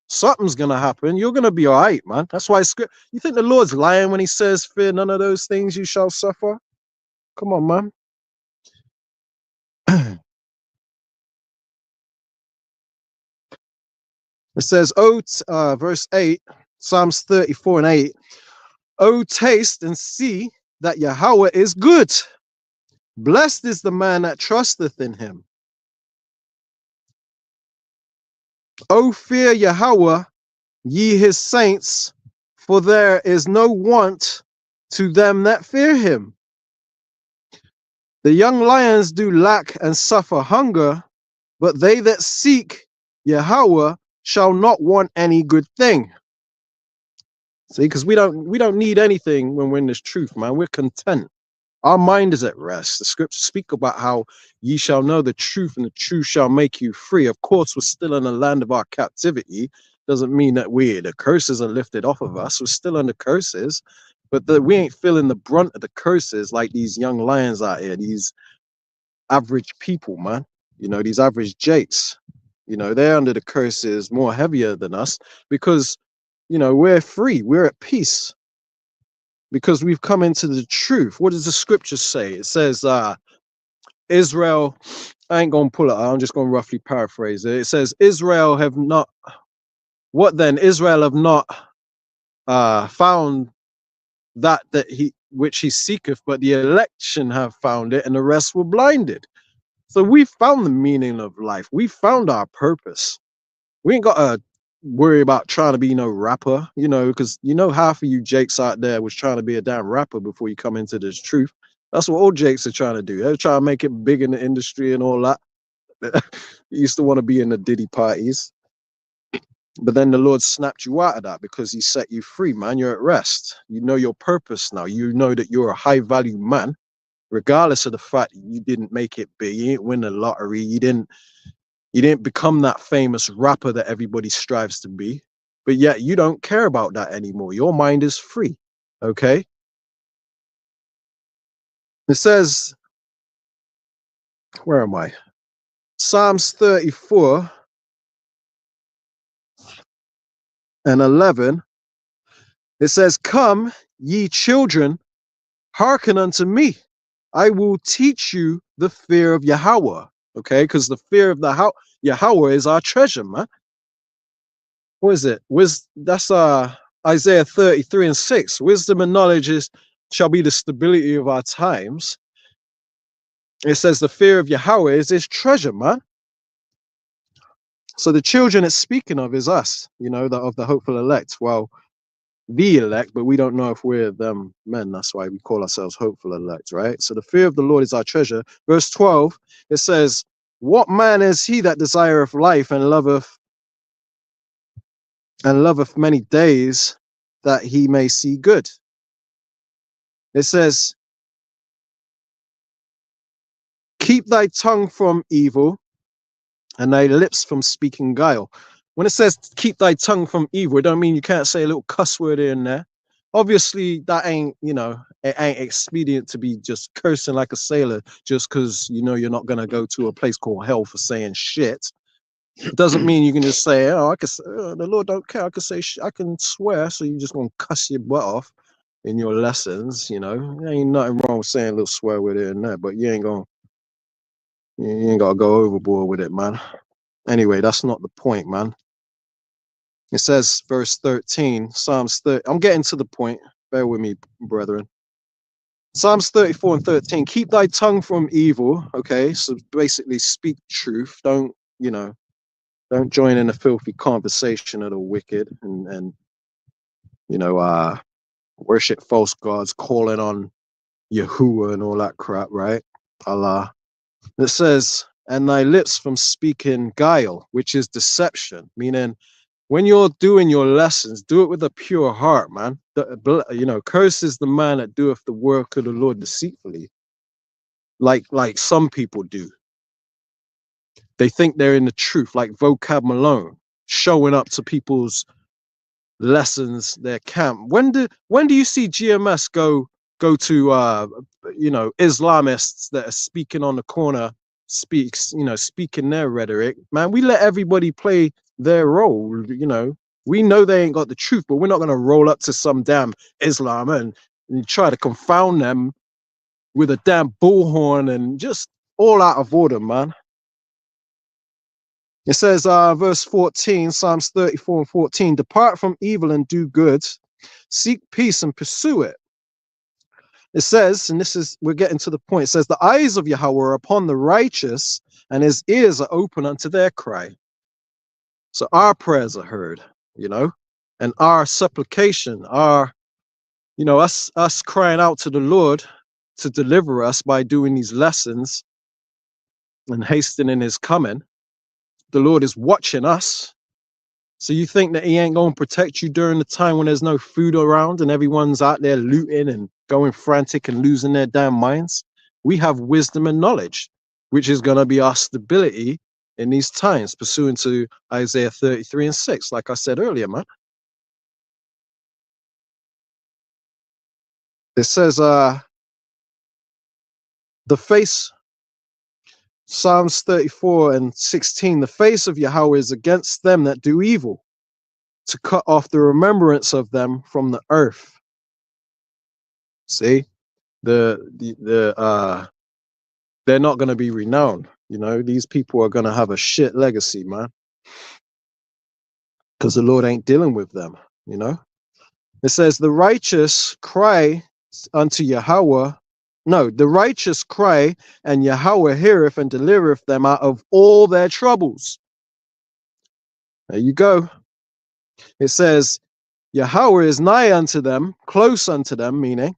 Something's going to happen. You're going to be all right, man. That's why you think the Lord's lying when he says, fear none of those things you shall suffer? Come on, man. It says, verse 8, Psalms 34 and 8, oh, taste and see that Yahweh is good. Blessed is the man that trusteth in him. O fear Yahweh, ye his saints, for there is no want to them that fear him. The young lions do lack and suffer hunger, but they that seek Yahweh shall not want any good thing. See, because we don't need anything when we're in this truth, man. We're content. Our mind is at rest. The scriptures speak about how ye shall know the truth and the truth shall make you free. Of course, we're still in the land of our captivity. Doesn't mean that the curses are lifted off of us. We're still under curses, but we ain't feeling the brunt of the curses like these young lions out here, these average people, man. You know, these average jakes, you know, they're under the curses more heavier than us because, you know, we're free. We're at peace. Because we've come into the truth. What does the scripture say? It says, Israel, I ain't going to pull it out. I'm just going to roughly paraphrase it. It says, Israel have not, what then? Israel have not found that which he seeketh, but the election have found it and the rest were blinded. So we found the meaning of life. We found our purpose. We ain't got to worry about trying to be no rapper, you know, because you know half of you jakes out there was trying to be a damn rapper before you come into this truth. That's what all jakes are trying to do. They're trying to make it big in the industry and all that. You used to want to be in the Diddy parties, but then the Lord snapped you out of that because he set you free, man. You're at rest. You know your purpose now. You know that you're a high value man, regardless of the fact you didn't make it big. You didn't win the lottery. You didn't become that famous rapper that everybody strives to be, but yet you don't care about that anymore. Your mind is free. Okay. It says, where am I? Psalms 34 and 11. It says, come, ye children, hearken unto me. I will teach you the fear of Yahweh. Okay. Because the fear of Yahweh is our treasure, man. What is it? That's Isaiah 33 and 6. Wisdom and knowledge shall be the stability of our times. It says the fear of Yahweh is his treasure, man. So the children it's speaking of is us, you know, of the hopeful elect. Well, the elect, but we don't know if we're them men. That's why we call ourselves hopeful elect, right? So the fear of the Lord is our treasure. Verse 12, it says, what man is he that desireth life and loveth many days that he may see good? It says, keep thy tongue from evil and thy lips from speaking guile. When it says keep thy tongue from evil, it don't mean you can't say a little cuss word in there. Obviously, that ain't, you know, it ain't expedient to be just cursing like a sailor just because, you know, you're not going to go to a place called hell for saying shit. It doesn't mean you can just say, oh, I can, the Lord don't care. I can say, I can swear. So you're just going to cuss your butt off in your lessons, you know. There ain't nothing wrong with saying a little swear word in there, but you ain't got to go overboard with it, man. Anyway, that's not the point, man. It says, verse 13, Psalms 30. I'm getting to the point. Bear with me, brethren. Psalms 34 and 13. Keep thy tongue from evil. Okay, so basically speak truth. Don't, you know, don't join in a filthy conversation of the wicked and you know, worship false gods, calling on Yahuwah and all that crap, right? Allah. It says, and thy lips from speaking guile, which is deception, meaning when you're doing your lessons, do it with a pure heart, man. You know, curse is the man that doeth the work of the Lord deceitfully, like some people do. They think they're in the truth, like Vocab Malone, showing up to people's lessons, their camp. When do you see GMS go to you know, Islamists that are speaking on the corner, speaking their rhetoric? Man, we let everybody play their role. You know they ain't got the truth, but we're not gonna roll up to some damn Islam and try to confound them with a damn bullhorn and just all out of order, man. It says, verse 14, Psalms 34 and 14, depart from evil and do good, seek peace and pursue it. It says, and we're getting to the point, it says, the eyes of Yahweh are upon the righteous and his ears are open unto their cry. So our prayers are heard, and our supplication, us crying out to the Lord to deliver us by doing these lessons and hastening his coming. The Lord is watching us. So you think that he ain't going to protect you during the time when there's no food around and everyone's out there looting and going frantic and losing their damn minds? We have wisdom and knowledge, which is going to be our stability in these times, pursuant to Isaiah 33:6, like I said earlier, man. It says, the face, Psalms 34:16, the face of Yahweh is against them that do evil, to cut off the remembrance of them from the earth. See, they're not going to be renowned. These people are going to have a shit legacy, man, because the Lord ain't dealing with them. It says the righteous cry unto Yahweh. No, the righteous cry, and Yahweh heareth and delivereth them out of all their troubles. There you go. It says Yahweh is nigh unto them, close unto them, meaning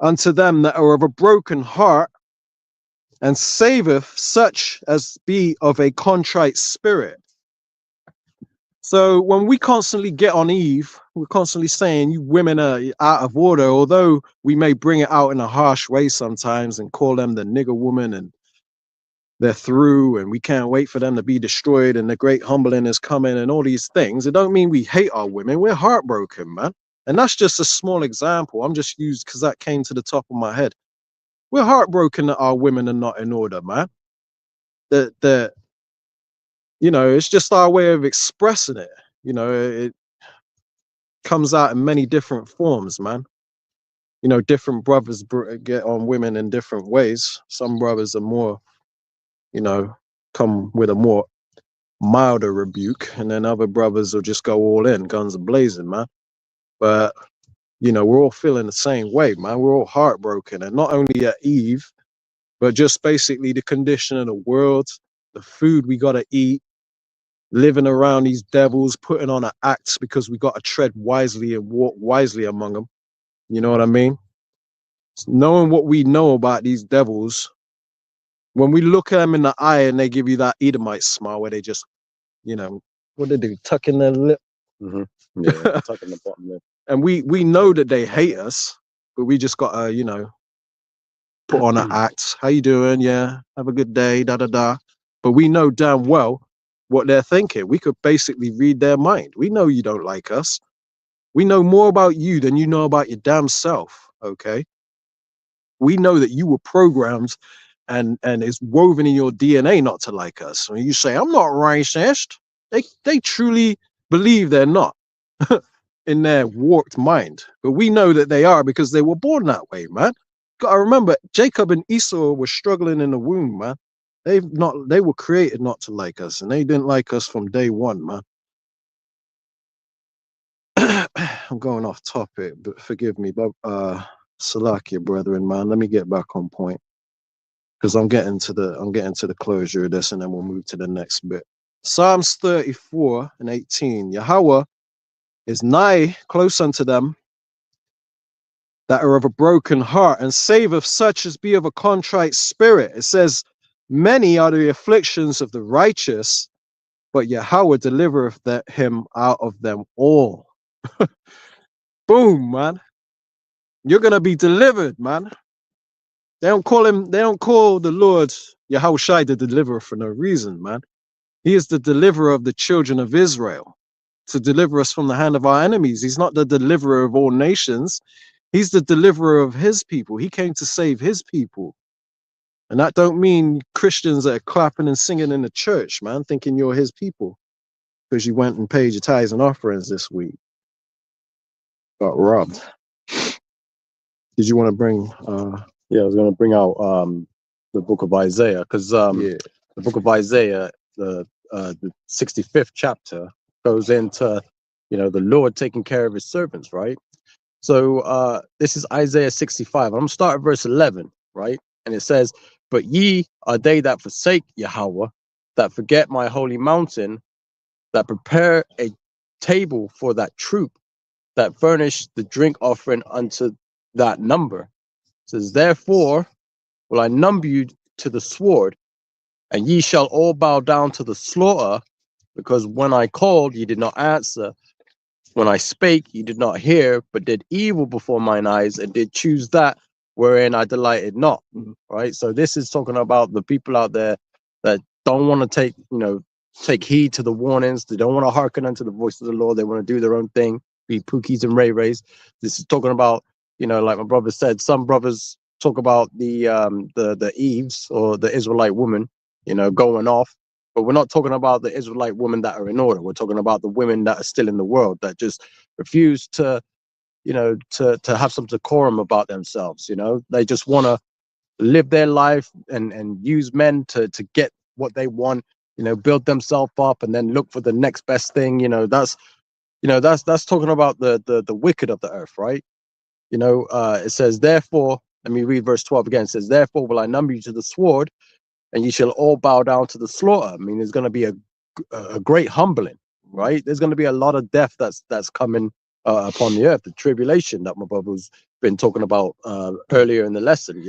unto them that are of a broken heart, and saveth such as be of a contrite spirit. So when we constantly get on Eve, we're constantly saying you women are out of order, although we may bring it out in a harsh way sometimes and call them the nigger woman and they're through and we can't wait for them to be destroyed and the great humbling is coming and all these things. It don't mean we hate our women. We're heartbroken, man. And that's just a small example. I'm just used because that came to the top of my head. We're heartbroken that our women are not in order, man. That it's just our way of expressing it. It comes out in many different forms, man. Different brothers get on women in different ways. Some brothers are more, come with a more milder rebuke, and then other brothers will just go all in, guns blazing, man. But we're all feeling the same way, man. We're all heartbroken, and not only at Eve, but just basically the condition of the world, the food we gotta eat, living around these devils, putting on an act because we got to tread wisely and walk wisely among them. You know what I mean? Knowing what we know about these devils, when we look at them in the eye and they give you that Edomite smile where they just, what they do, tuck in their lip. Mm-hmm. Yeah, tuck in the bottom lip. And we know that they hate us, but we just got to, put on an act. How you doing? Yeah, have a good day, da-da-da. But we know damn well what they're thinking. We could basically read their mind. We know you don't like us. We know more about you than you know about your damn self, okay? We know that you were programmed and it's woven in your DNA not to like us. When you say, I'm not racist, they truly believe they're not in their warped mind. But we know that they are because they were born that way, man. Gotta remember, Jacob and Esau were struggling in the womb, man. They were created not to like us, and they didn't like us from day one, man. I'm going off topic, but forgive me, but Salakia, brethren, man. Let me get back on point because I'm getting to the closure of this, and then we'll move to the next bit. Psalms 34:18. Yahweh is nigh, close unto them that are of a broken heart, and saveth such as be of a contrite spirit. It says, many are the afflictions of the righteous, but Yahweh delivereth him out of them all. Boom, man. You're gonna be delivered, man. They don't call the Lord Yahushai the deliverer for no reason, man. He is the deliverer of the children of Israel, to deliver us from the hand of our enemies. He's not the deliverer of all nations. He's the deliverer of his people. He came to save his people. And that don't mean Christians that are clapping and singing in the church, man, thinking you're his people because you went and paid your tithes and offerings this week. Got robbed. Did you want to bring Yeah, I was going to bring out the book of Isaiah, because the book of Isaiah, the 65th chapter, goes into the Lord taking care of his servants, right? So this is Isaiah 65. I'm going to start at verse 11, right? And it says, but ye are they that forsake Yahweh, that forget my holy mountain, that prepare a table for that troop, that furnish the drink offering unto that number. It says, therefore will I number you to the sword, and ye shall all bow down to the slaughter, because when I called, ye did not answer. When I spake, ye did not hear, but did evil before mine eyes, and did choose that wherein I delighted not. Right. So this is talking about the people out there that don't want to take heed to the warnings. They don't want to hearken unto the voice of the Lord. They want to do their own thing, be Pookies and Ray Rays. This is talking about, like my brother said, some brothers talk about the Eves, or the Israelite woman, going off. But we're not talking about the Israelite women that are in order. We're talking about the women that are still in the world, that just refuse to have some decorum about themselves. They just want to live their life and use men to get what they want, build themselves up and then look for the next best thing. That's talking about the wicked of the earth, right? It says, therefore, let me read verse 12 again. It says, therefore will I number you to the sword, and you shall all bow down to the slaughter. I mean, there's going to be a great humbling, right? There's going to be a lot of death that's coming upon the earth, the tribulation that my brother's been talking about earlier in the lesson.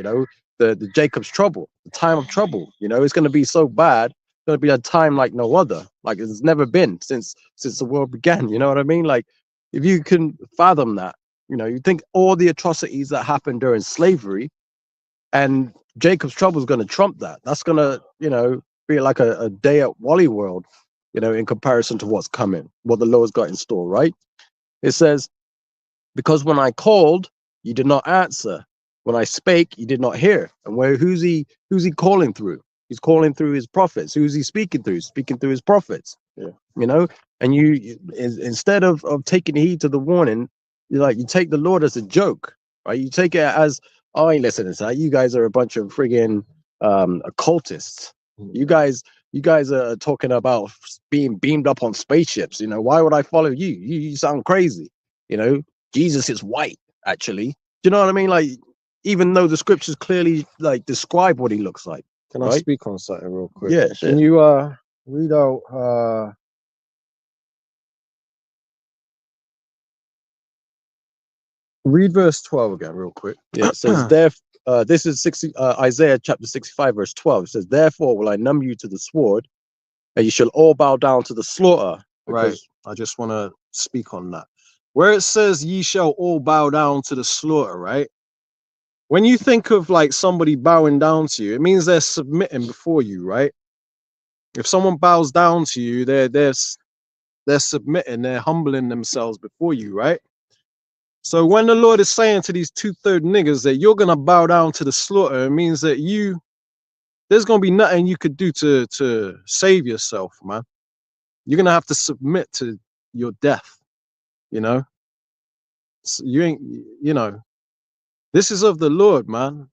The Jacob's trouble, the time of trouble. It's going to be so bad. It's going to be a time like no other, like it's never been since the world began. You know what I mean? Like, if you can fathom that, you think all the atrocities that happened during slavery, and Jacob's trouble is going to trump that. That's going to, be like a day at Wally World, in comparison to what's coming, what the Lord's got in store, right? It says, because when I called, you did not answer. When I spake, you did not hear. And who's he calling through? He's calling through his prophets. Who's he speaking through? Speaking through his prophets. Yeah. And you instead of taking heed to the warning, you take the Lord as a joke, right? You take it as, oh, I ain't listening to that. You guys are a bunch of friggin' occultists. You guys are talking about being beamed up on spaceships. Why would I follow you? You sound crazy. Jesus is white, actually. Do you know what I mean? Like, even though the scriptures clearly describe what he looks like. Can I right? speak on something real quick? Yeah, Can you read out read verse 12 again real quick? Yeah, it says, this is Isaiah chapter 65, verse 12. It says, therefore will I number you to the sword, and you shall all bow down to the slaughter. Right. I just want to speak on that. Where it says, ye shall all bow down to the slaughter, right? When you think of somebody bowing down to you, it means they're submitting before you, right? If someone bows down to you, they're submitting, they're humbling themselves before you, right? So when the Lord is saying to these 2/3 niggas that you're gonna bow down to the slaughter, it means that there's gonna be nothing you could do to save yourself, man. You're gonna have to submit to your death, So you ain't, this is of the Lord, man.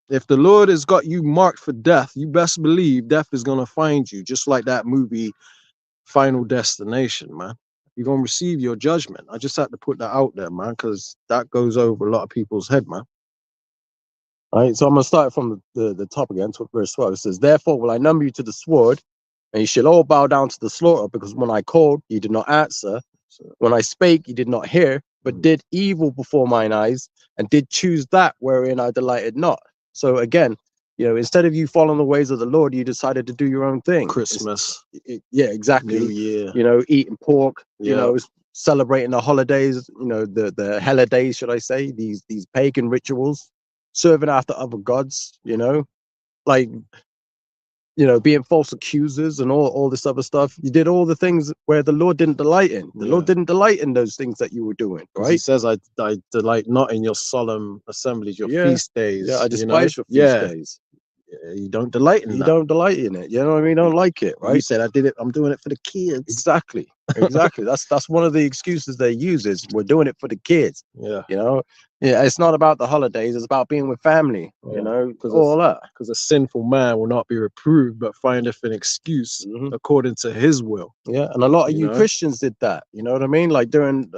If the Lord has got you marked for death, you best believe death is gonna find you, just like that movie Final Destination, man. You're gonna receive your judgment. I just had to put that out there, man, because that goes over a lot of people's head, man. All right, so I'm going to start from the top again, to verse 12. It says, therefore will I number you to the sword, and you shall all bow down to the slaughter, because when I called, you did not answer. When I spake, you did not hear, but did evil before mine eyes, and did choose that wherein I delighted not. So again, instead of you following the ways of the Lord, you decided to do your own thing. Christmas. Yeah, exactly. New Year. Eating pork, Yeah. celebrating the holidays, the holidays, should I say, these pagan rituals, serving after other gods, being false accusers and all this other stuff. You did all the things where the Lord didn't delight in. The Lord didn't delight in those things that you were doing, right? He says, I delight not in your solemn assemblies, your feast days. Yeah, I despise your feast days. You don't delight in that. You don't delight in it. You know what I mean? You don't like it, right? You said, I'm doing it for the kids. Exactly. That's one of the excuses they use, is we're doing it for the kids. Yeah. It's not about the holidays. It's about being with family, all that. Because a sinful man will not be reproved, but findeth an excuse according to his will. Yeah. And a lot of you Christians did that. You know what I mean? Like during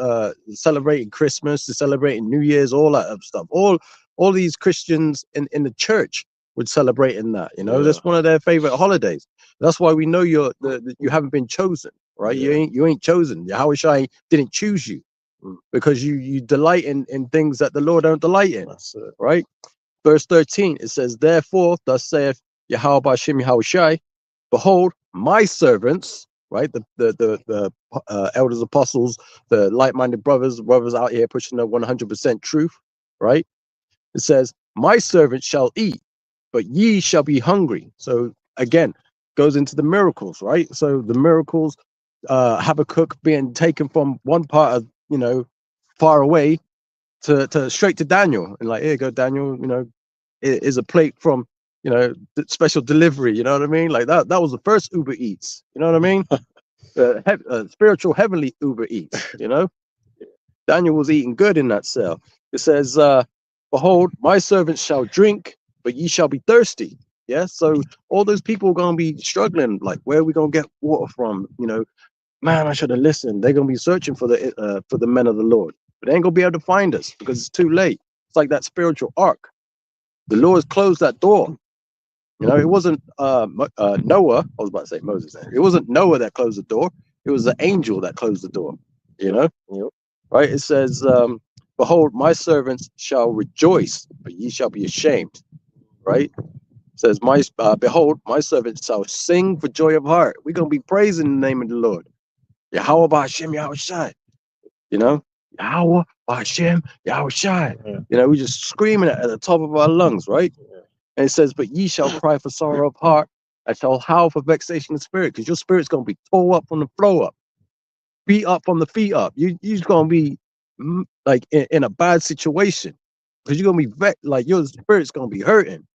celebrating Christmas, celebrating New Year's, all that other stuff. All these Christians in the church would celebrate in that. That's one of their favorite holidays. That's why we know you haven't been chosen, right? Yeah. You ain't chosen. Yahushua didn't choose you because you delight in things that the Lord don't delight in. That's it. Right? Verse 13, it says, therefore, thus saith Yahweh Hashem Yahushai, behold, my servants, right? The elders, apostles, the like-minded brothers out here pushing the 100% truth, right? It says, my servants shall eat, but ye shall be hungry. So again, goes into the miracles, right? So the miracles, Habakkuk being taken from one part of, far away to straight to Daniel, and like, here you go, Daniel, it is a plate from, special delivery, you know what I mean? Like that was the first Uber Eats, you know what I mean? Spiritual heavenly Uber Eats, Daniel was eating good in that cell. It says, behold, my servants shall drink, but ye shall be thirsty. Yeah, so all those people are gonna be struggling, like, where are we gonna get water from? Man, I should have listened. They're gonna be searching for the men of the Lord, but they ain't gonna be able to find us because it's too late. It's like that spiritual ark. The Lord closed that door. It wasn't Noah. I was about to say Moses. It wasn't Noah that closed the door. It was the angel that closed the door. Yep. Right? It says, behold, my servants shall rejoice, but ye shall be ashamed. Right? It says, behold, my servants shall sing for joy of heart. We're gonna be praising the name of the Lord. Yahweh Ba'Hashem Yahushai. Yahweh Ba'Hashem Yahushai. Yeah. We just screaming it at the top of our lungs, right? Yeah. And it says, but ye shall cry for sorrow of heart, and shall howl for vexation of spirit, because your spirit's gonna be tore up from the flow up, beat up from the feet up. You're gonna be like in a bad situation, because you're gonna be like your spirit's gonna be hurting.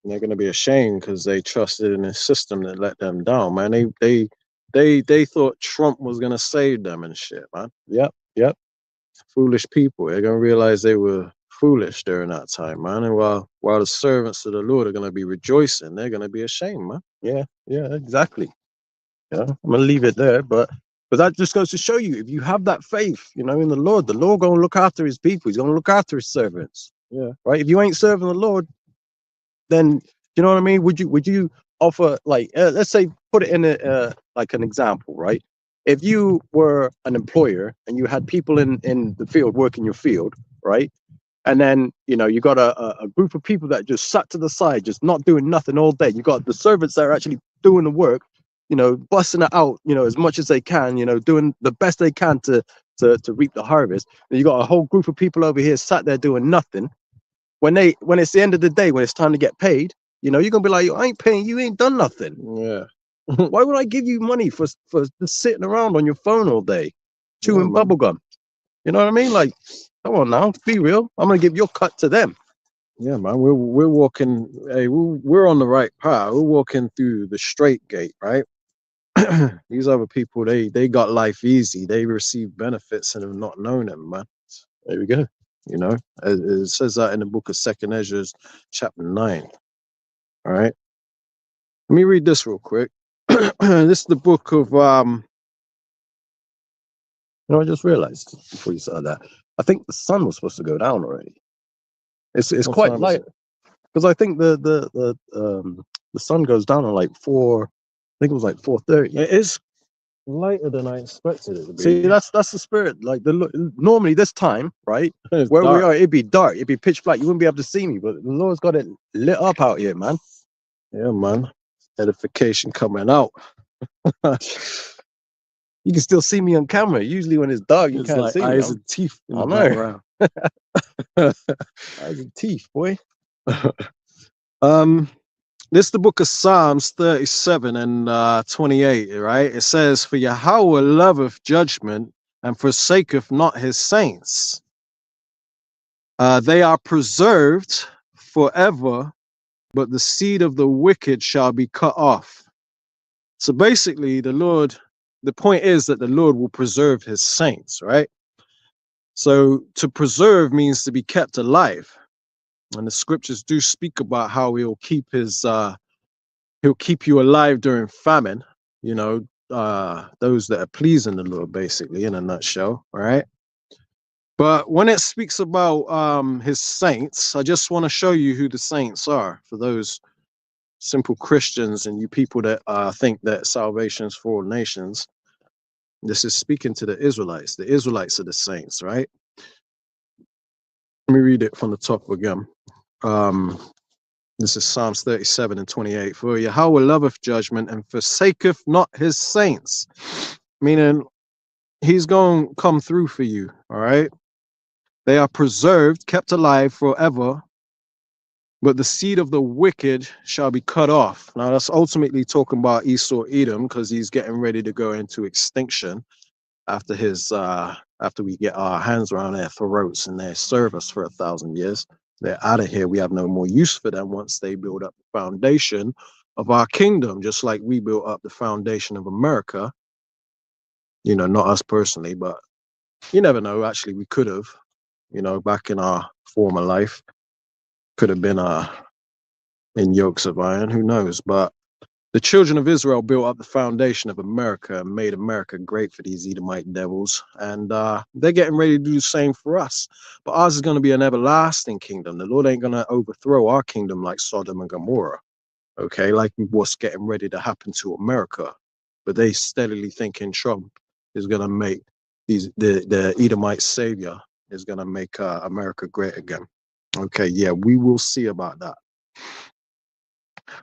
And they're gonna be ashamed because they trusted in a system that let them down, man. They thought Trump was gonna save them and shit, man. Yep. Foolish people. They're gonna realize they were foolish during that time, man. And while the servants of the Lord are gonna be rejoicing, they're gonna be ashamed, man. Yeah, exactly. I'm gonna leave it there, but that just goes to show you, if you have that faith, in the Lord gonna look after his people. He's gonna look after his servants. Yeah. Right? If you ain't serving the Lord, then you know what I mean. Would you offer, like, let's say, put it in like an example, right? If you were an employer and you had people in the field working your field, right? And then you got a group of people that just sat to the side, just not doing nothing all day. You got the servants that are actually doing the work, busting it out, as much as they can, doing the best they can to reap the harvest. And you got a whole group of people over here sat there doing nothing. When it's the end of the day, when it's time to get paid, you're gonna be like, I ain't paying you, ain't done nothing. Yeah. Why would I give you money for just sitting around on your phone all day, chewing bubble gum? You know what I mean? Like, come on now, be real. I'm gonna give your cut to them. Yeah, man. We're walking. Hey, we're on the right path. We're walking through the straight gate, right? These other people, they got life easy. They receive benefits and have not known them, man. There we go. It says that in the book of 2nd Ezra, chapter 9. All right. Let me read this real quick. This is the book of I just realized before you said that, I think the sun was supposed to go down already. It's what quite time is light, it? because I think the sun goes down at like 4. I think it was like 4:30. It is later than I expected it to be. See, that's the spirit. Like, normally this time, right, It's where we dark. are, it'd be dark, it'd be pitch black. You wouldn't be able to see me, but the Lord's got it lit up out here, man. Yeah, man. Edification coming out. You can still see me on camera. Usually when it's dark, you It's can't like see me. eyes and teeth in I the know. background. Eyes and teeth, boy. This is the book of Psalms 37 and 28, right? It says, for Yahweh loveth judgment and forsaketh not his saints. They are preserved forever, but the seed of the wicked shall be cut off. So basically, the point is that the Lord will preserve his saints, right? So to preserve means to be kept alive. And the scriptures do speak about how he'll keep you alive during famine, those that are pleasing the Lord, basically, in a nutshell, right? But when it speaks about his saints, I just want to show you who the saints are for those simple Christians and you people that think that salvation is for all nations. This is speaking to the Israelites. The Israelites are the saints, right? Let me read it from the top again. This is Psalms 37 and 28. For Yahweh loveth judgment and forsaketh not his saints. Meaning, he's going to come through for you, all right? They are preserved, kept alive forever, but the seed of the wicked shall be cut off. Now, that's ultimately talking about Esau Edom, because he's getting ready to go into extinction after after we get our hands around their throats and they serve us for 1,000 years. They're out of here. We have no more use for them once they build up the foundation of our kingdom, just like we built up the foundation of America. You know, not us personally, but you never know. Actually, we could have, you know, back in our former life, could have been in yokes of iron. Who knows? But the children of Israel built up the foundation of America and made America great for these Edomite devils. And they're getting ready to do the same for us. But ours is going to be an everlasting kingdom. The Lord ain't going to overthrow our kingdom like Sodom and Gomorrah, okay, like what's getting ready to happen to America. But they steadily thinking Trump is going to make the Edomite savior is going to make America great again. Okay, yeah, we will see about that.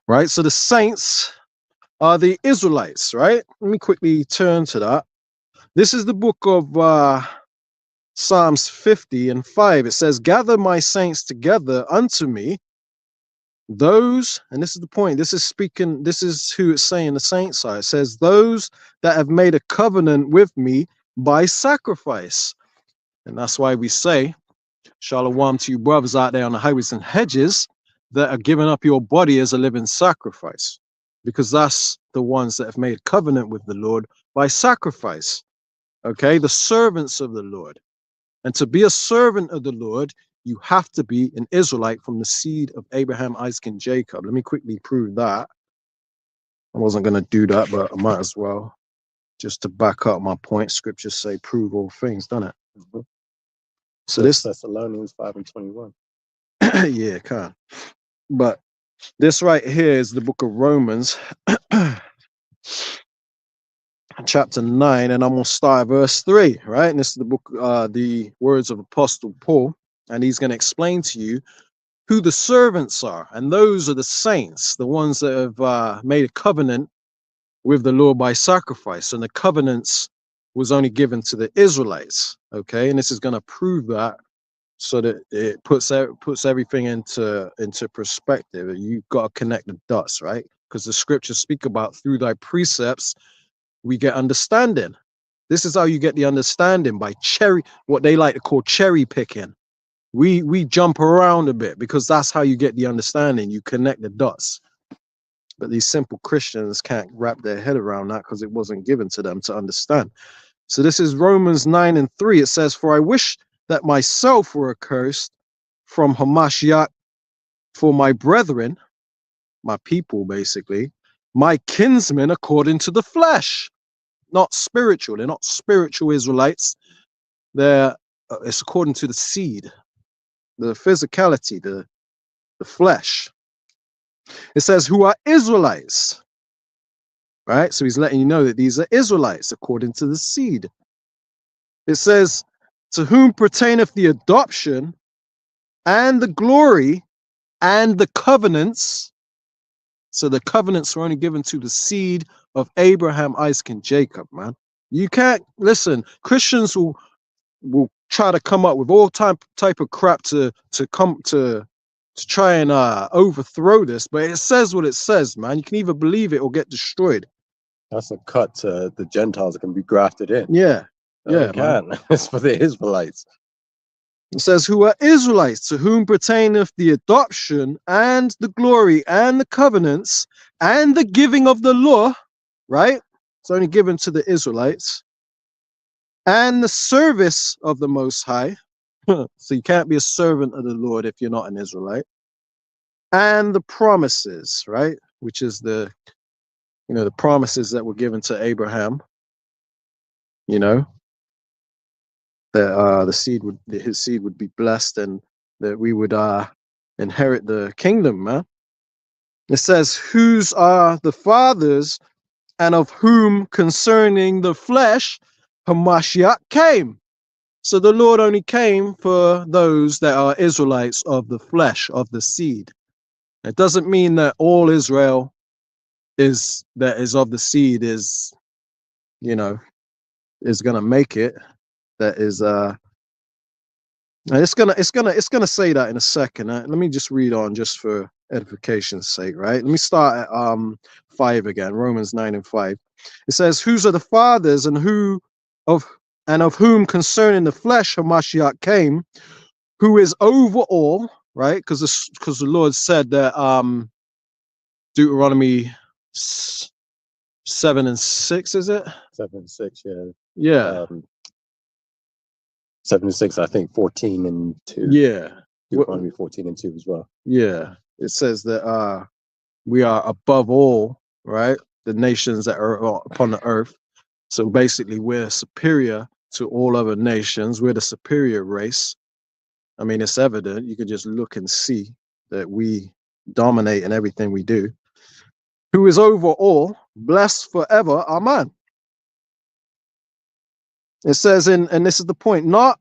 Right, so the saints are the Israelites, right? Let me quickly turn to that. This is the book of Psalms 50 and 5. It says, gather my saints together unto me, those, and this is the point, this is speaking, this is who it's saying the saints are. It says, those that have made a covenant with me by sacrifice. And that's why we say, Shalom to you brothers out there on the highways and hedges that are giving up your body as a living sacrifice, because that's the ones that have made a covenant with the Lord by sacrifice. Okay, the servants of the Lord. And to be a servant of the Lord, you have to be an Israelite from the seed of Abraham, Isaac, and Jacob. Let me quickly prove that. I wasn't going to do that, but I might as well, just to back up my point. Scriptures say prove all things, doesn't it? Mm-hmm. So this Thessalonians 5 and 21. yeah, can. But this right here is the book of Romans, chapter 9, and I'm going to start at verse 3, right? And this is the book, the words of Apostle Paul, and he's going to explain to you who the servants are. And those are the saints, the ones that have made a covenant with the Lord by sacrifice. And the covenants was only given to the Israelites, okay? And this is going to prove that, so that it puts everything into perspective. You've got to connect the dots, right? Because the scriptures speak about through thy precepts we get understanding. This is how you get the understanding, by what they like to call cherry picking. We jump around a bit because that's how you get the understanding. You connect the dots. But these simple Christians can't wrap their head around that because it wasn't given to them to understand. So this is Romans 9 and 3. It says, for I wish that myself were accursed from Hamashiach for my brethren, my people basically, my kinsmen according to the flesh. Not spiritual. They're not spiritual Israelites. They're it's according to the seed, the physicality, the flesh. It says who are Israelites, right? So he's letting you know that these are Israelites according to the seed. It says to whom pertaineth the adoption and the glory and the covenants. So the covenants were only given to the seed of Abraham, Isaac, and Jacob, man. You can't listen. Christians will try to come up with all type of crap to try and overthrow this, but it says what it says, man. You can either believe it or get destroyed. That's a cut to the Gentiles that can be grafted in. Yeah, No, yeah, they can't. It's for the Israelites. It says, who are Israelites, to whom pertaineth the adoption and the glory and the covenants and the giving of the law, right? It's only given to the Israelites, and the service of the Most High. So you can't be a servant of the Lord if you're not an Israelite. And the promises, right? Which is the promises that were given to Abraham, that his seed would be blessed and that we would inherit the kingdom, man. It says, whose are the fathers and of whom concerning the flesh Hamashiach came. So the Lord only came for those that are Israelites of the flesh, of the seed. It doesn't mean that all Israel is of the seed is, you know, is gonna make it. That is it's gonna say that in a second. Let me just read on just for edification's sake, right? Let me start at 5 again, Romans 9 and 5. It says, whose are the fathers and of whom concerning the flesh Hamashiach came, who is over all, right? Because the Lord said that Deuteronomy 7 and 6, is it? 7 and 6, yeah. Yeah. 7 and 6, I think 14 and 2. Yeah. Deuteronomy 14 and 2 as well. Yeah. It says that we are above all, right? The nations that are upon the earth. So basically, we're superior to all other nations. We're the superior race. I mean, it's evident. You can just look and see that we dominate in everything we do. Who is over all, blessed forever. Amen. It says and this is the point, not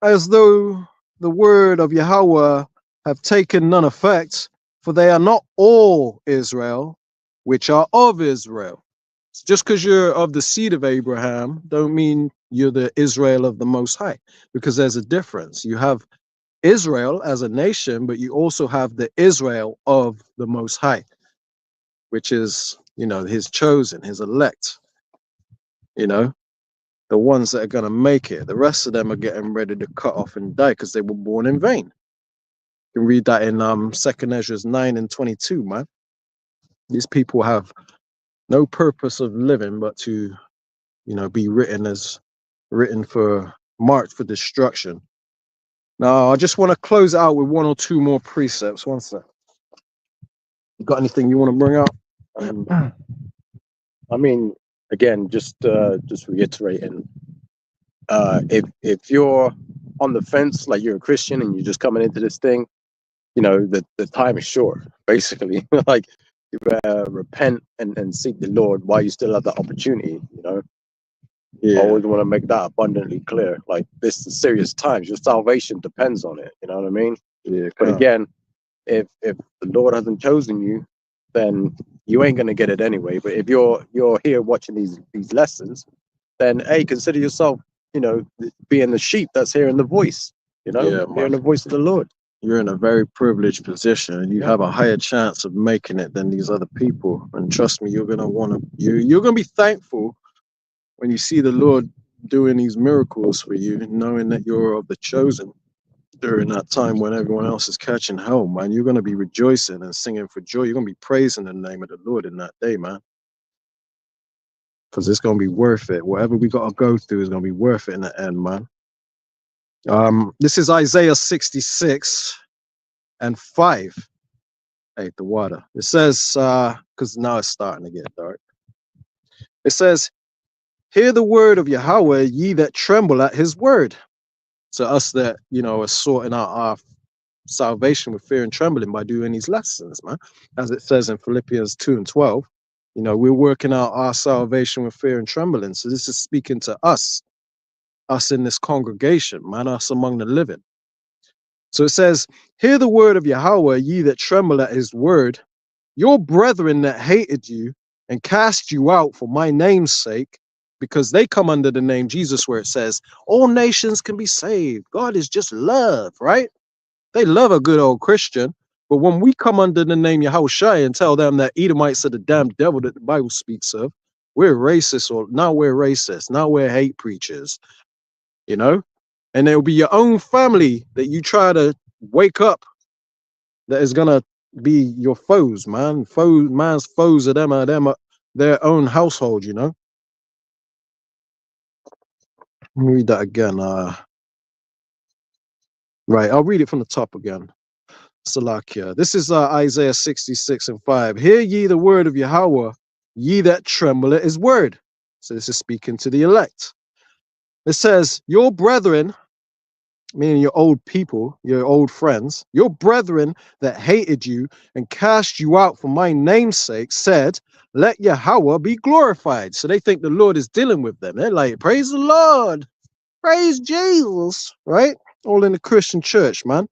as though the word of Yahweh have taken none effect, for they are not all Israel, which are of Israel. Just because you're of the seed of Abraham, don't mean you're the Israel of the Most High, because there's a difference. You have Israel as a nation, but you also have the Israel of the Most High, which is, his chosen, his elect, the ones that are going to make it. The rest of them are getting ready to cut off and die because they were born in vain. You can read that in 2nd Ezra 9 and 22, man. These people have no purpose of living but to, be written for, marked for destruction. Now, I just want to close out with one or two more precepts. One sec. You got anything you want to bring out? I mean, again, just reiterating, if you're on the fence, like you're a Christian and you're just coming into this thing, the time is short, basically. Like, you better repent and seek the Lord while you still have that opportunity, Yeah. I always want to make that abundantly clear. Like, this is serious times. Your salvation depends on it. You know what I mean? Yeah. But again, if the Lord hasn't chosen you, then you ain't gonna get it anyway. But if you're here watching these lessons, then hey, consider yourself, being the sheep that's hearing the voice. Hearing the voice of the Lord. You're in a very privileged position. You have a higher chance of making it than these other people. And trust me, you're gonna be thankful when you see the Lord doing these miracles for you, knowing that you're of the chosen during that time when everyone else is catching hell, man. You're gonna be rejoicing and singing for joy. You're gonna be praising the name of the Lord in that day, man. Because it's gonna be worth it. Whatever we gotta go through is gonna be worth it in the end, man. This is Isaiah 66 and 5. Hey, the water. It says, because now it's starting to get dark. It says, hear the word of Yahweh, ye that tremble at his word. To us that, are sorting out our salvation with fear and trembling by doing these lessons, man. As it says in Philippians 2 and 12, we're working out our salvation with fear and trembling. So this is speaking to us in this congregation, man, us among the living. So it says, hear the word of Yahweh, ye that tremble at his word, your brethren that hated you and cast you out for my name's sake, because they come under the name Jesus, where it says, all nations can be saved. God is just love, right? They love a good old Christian. But when we come under the name Yahushua and tell them that Edomites are the damn devil that the Bible speaks of, we're racist, or now we're racist. Now we're hate preachers, and it'll be your own family that you try to wake up that is gonna be your foes, man. Man's foes are them are their own household, Let me read that again. Right, I'll read it from the top again. Salakia. This is Isaiah 66 and 5. Hear ye the word of Yahweh, ye that tremble at his word. So this is speaking to the elect. It says, your brethren meaning your old people, your old friends, your brethren that hated you and cast you out for my name's sake, said, let Yahweh be glorified. So they think the Lord is dealing with them. They're like, praise the Lord, praise Jesus, right? All in the Christian church, man.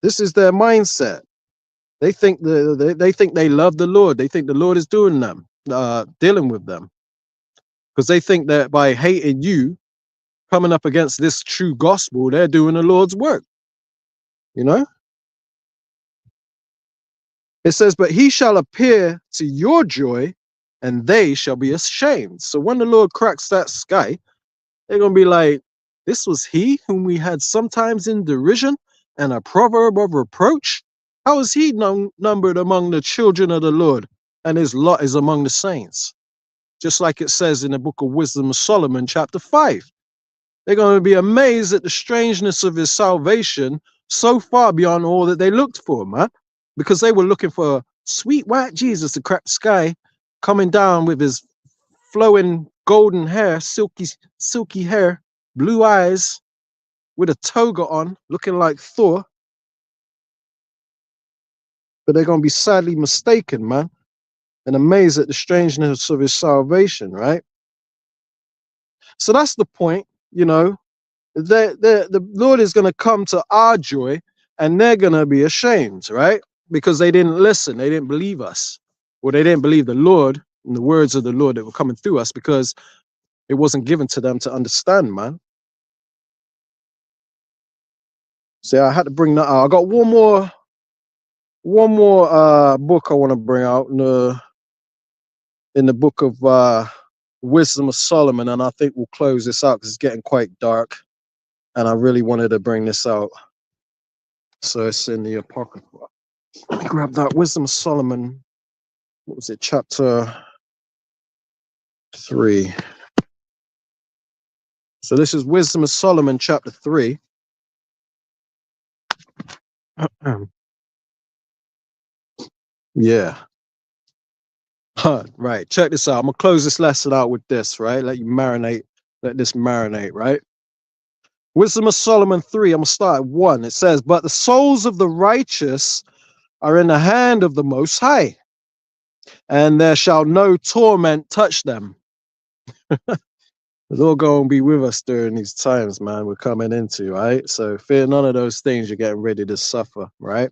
This is their mindset. They think they think they love the Lord. They think the Lord is doing them, dealing with them, because they think that by hating you, coming up against this true gospel, they're doing the Lord's work. You know, it says, but he shall appear to your joy and they shall be ashamed. So when the Lord cracks that sky, they're going to be like, this was he whom we had sometimes in derision and a proverb of reproach. How is he numbered among the children of the Lord, and his lot is among the saints? Just like it says in the book of Wisdom of Solomon, chapter 5. They're going to be amazed at the strangeness of his salvation, so far beyond all that they looked for, man. Because they were looking for sweet white Jesus to crack the sky, coming down with his flowing golden hair, silky hair, blue eyes, with a toga on, looking like Thor. But they're going to be sadly mistaken, man, and amazed at the strangeness of his salvation, right? So that's the point, you know. The Lord is going to come to our joy, and they're going to be ashamed, right? Because they didn't listen, they didn't believe us, or they didn't believe the Lord and the words of the Lord that were coming through us, because it wasn't given to them to understand, man. So I had to bring that out. I got one more book I want to bring out in the book of Wisdom of Solomon, and I think we'll close this out because it's getting quite dark, and I really wanted to bring this out. So it's in the Apocrypha. Let me grab that. Wisdom of Solomon. What was it? Chapter 3. So this is Wisdom of Solomon, chapter 3. Yeah. Right. Check this out. I'm going to close this lesson out with this, right? Let you marinate. Let this marinate, right? Wisdom of Solomon 3. I'm going to start at 1. It says, but the souls of the righteous are in the hand of the Most High, and there shall no torment touch them. The Lord going to be with us during these times, man, we're coming into, right? So fear none of those things you're getting ready to suffer, right?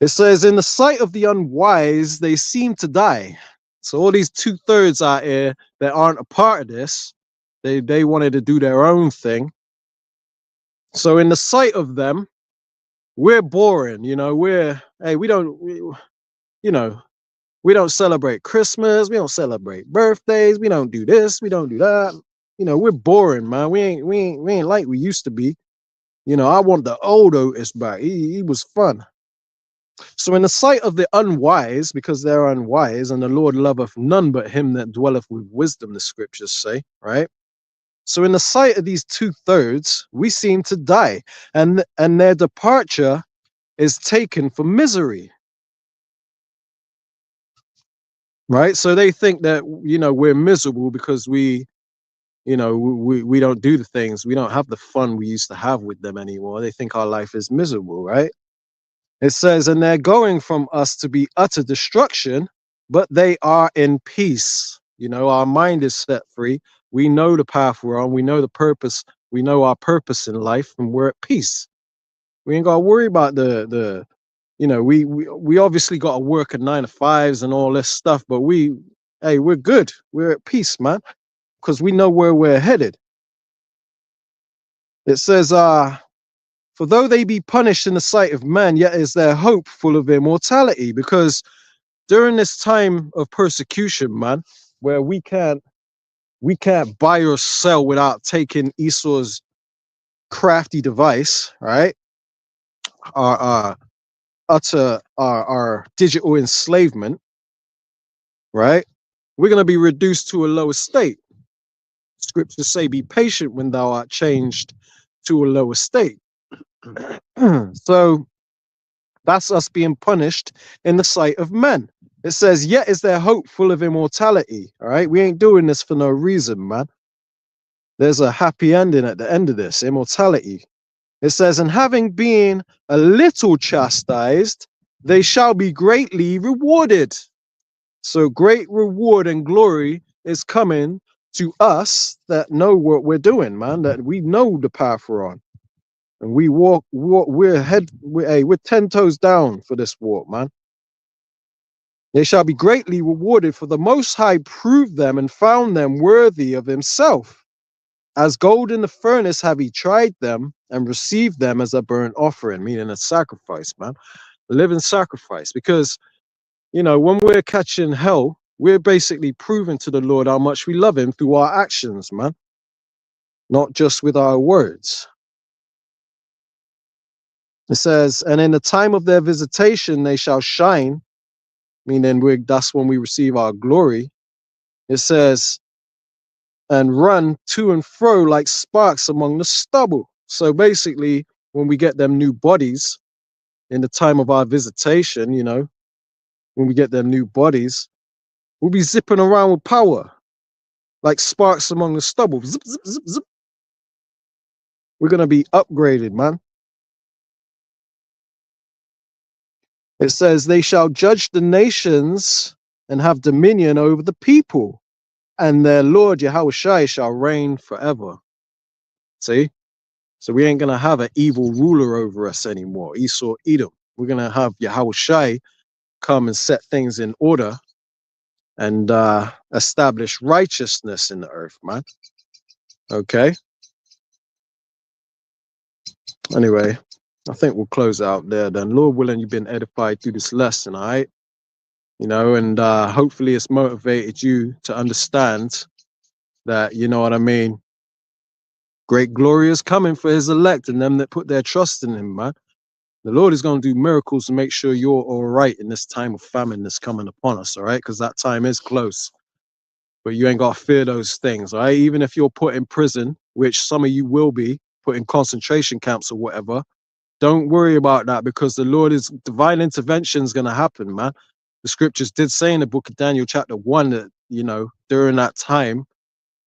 It says, in the sight of the unwise, they seem to die. So all these 2/3 out here that aren't a part of this, they wanted to do their own thing. So in the sight of them, we're boring, you know, we don't celebrate Christmas. We don't celebrate birthdays. We don't do this. We don't do that. You know, we're boring, man. We ain't like we used to be. You know, I want the old Otis back. He was fun. So in the sight of the unwise, because they're unwise, and the Lord loveth none but him that dwelleth with wisdom, the scriptures say, right? So in the sight of these 2/3, we seem to die, and their departure is taken for misery. Right? So they think that, you know, we're miserable because we don't do the things, we don't have the fun we used to have with them anymore. They think our life is miserable, right? It says, and they're going from us to be utter destruction, but they are in peace. You know, our mind is set free. We know the path we're on. We know the purpose. We know our purpose in life, and we're at peace. We ain't got to worry about the you know, we obviously got to work at 9 to 5s and all this stuff, but we're good. We're at peace, man, because we know where we're headed. It says, for though they be punished in the sight of man, yet is their hope full of immortality. Because during this time of persecution, man, where we can't buy or sell without taking Esau's crafty device, right? Our digital enslavement, right? We're going to be reduced to a lower state. Scriptures say, be patient when thou art changed to a lower state. So that's us being punished in the sight of men. It says, yet is their hope full of immortality. All right. We ain't doing this for no reason, man. There's a happy ending at the end of this, immortality. It says, and having been a little chastised, they shall be greatly rewarded. So great reward and glory is coming to us that know what we're doing, man, that we know the path we're on. And we walk we're 10 toes down for this walk, man. They shall be greatly rewarded, for the Most High proved them and found them worthy of himself. As gold in the furnace have he tried them and received them as a burnt offering, meaning a sacrifice, man, a living sacrifice. Because, you know, when we're catching hell, we're basically proving to the Lord how much we love him through our actions, man, not just with our words. It says, and in the time of their visitation, they shall shine, meaning that's when we receive our glory. It says, and run to and fro like sparks among the stubble. So basically, when we get them new bodies in the time of our visitation, you know, when we get them new bodies, we'll be zipping around with power like sparks among the stubble. Zip, zip, zip, zip. We're going to be upgraded, man. It says, they shall judge the nations and have dominion over the people, and their Lord Yahushua shall reign forever. See? So we ain't going to have an evil ruler over us anymore, Esau, Edom. We're going to have Yahushua come and set things in order and establish righteousness in the earth, man. Okay? Anyway, I think we'll close out there then. Lord willing, you've been edified through this lesson, all right? You know, and hopefully it's motivated you to understand that, you know what I mean, great glory is coming for his elect and them that put their trust in him, man. The Lord is going to do miracles to make sure you're all right in this time of famine that's coming upon us, all right? Because that time is close. But you ain't got to fear those things, all right? Even if you're put in prison, which some of you will be, put in concentration camps or whatever, don't worry about that, because the Lord is, divine intervention is going to happen, man. The scriptures did say in the book of Daniel chapter 1 that, you know, during that time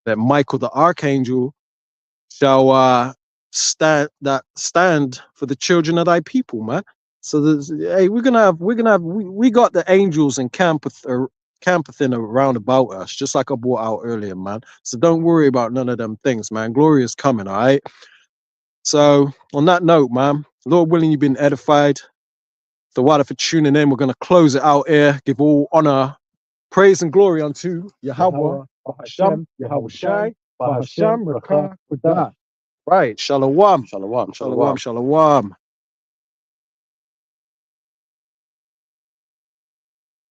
that Michael the archangel shall stand for the children of thy people, man. So hey, we got the angels and camping around about us, just like I brought out earlier, man. So don't worry about none of them things, man. Glory is coming, all right? So on that note, man, Lord willing, you've been edified. The water for tuning in. We're going to close it out here. Give all honor, praise, and glory unto Yahweh, Hashem, Yahushai, Hashem, Rakah, Kudah. Right. Shalom. Shalom, Shalom. Shalom.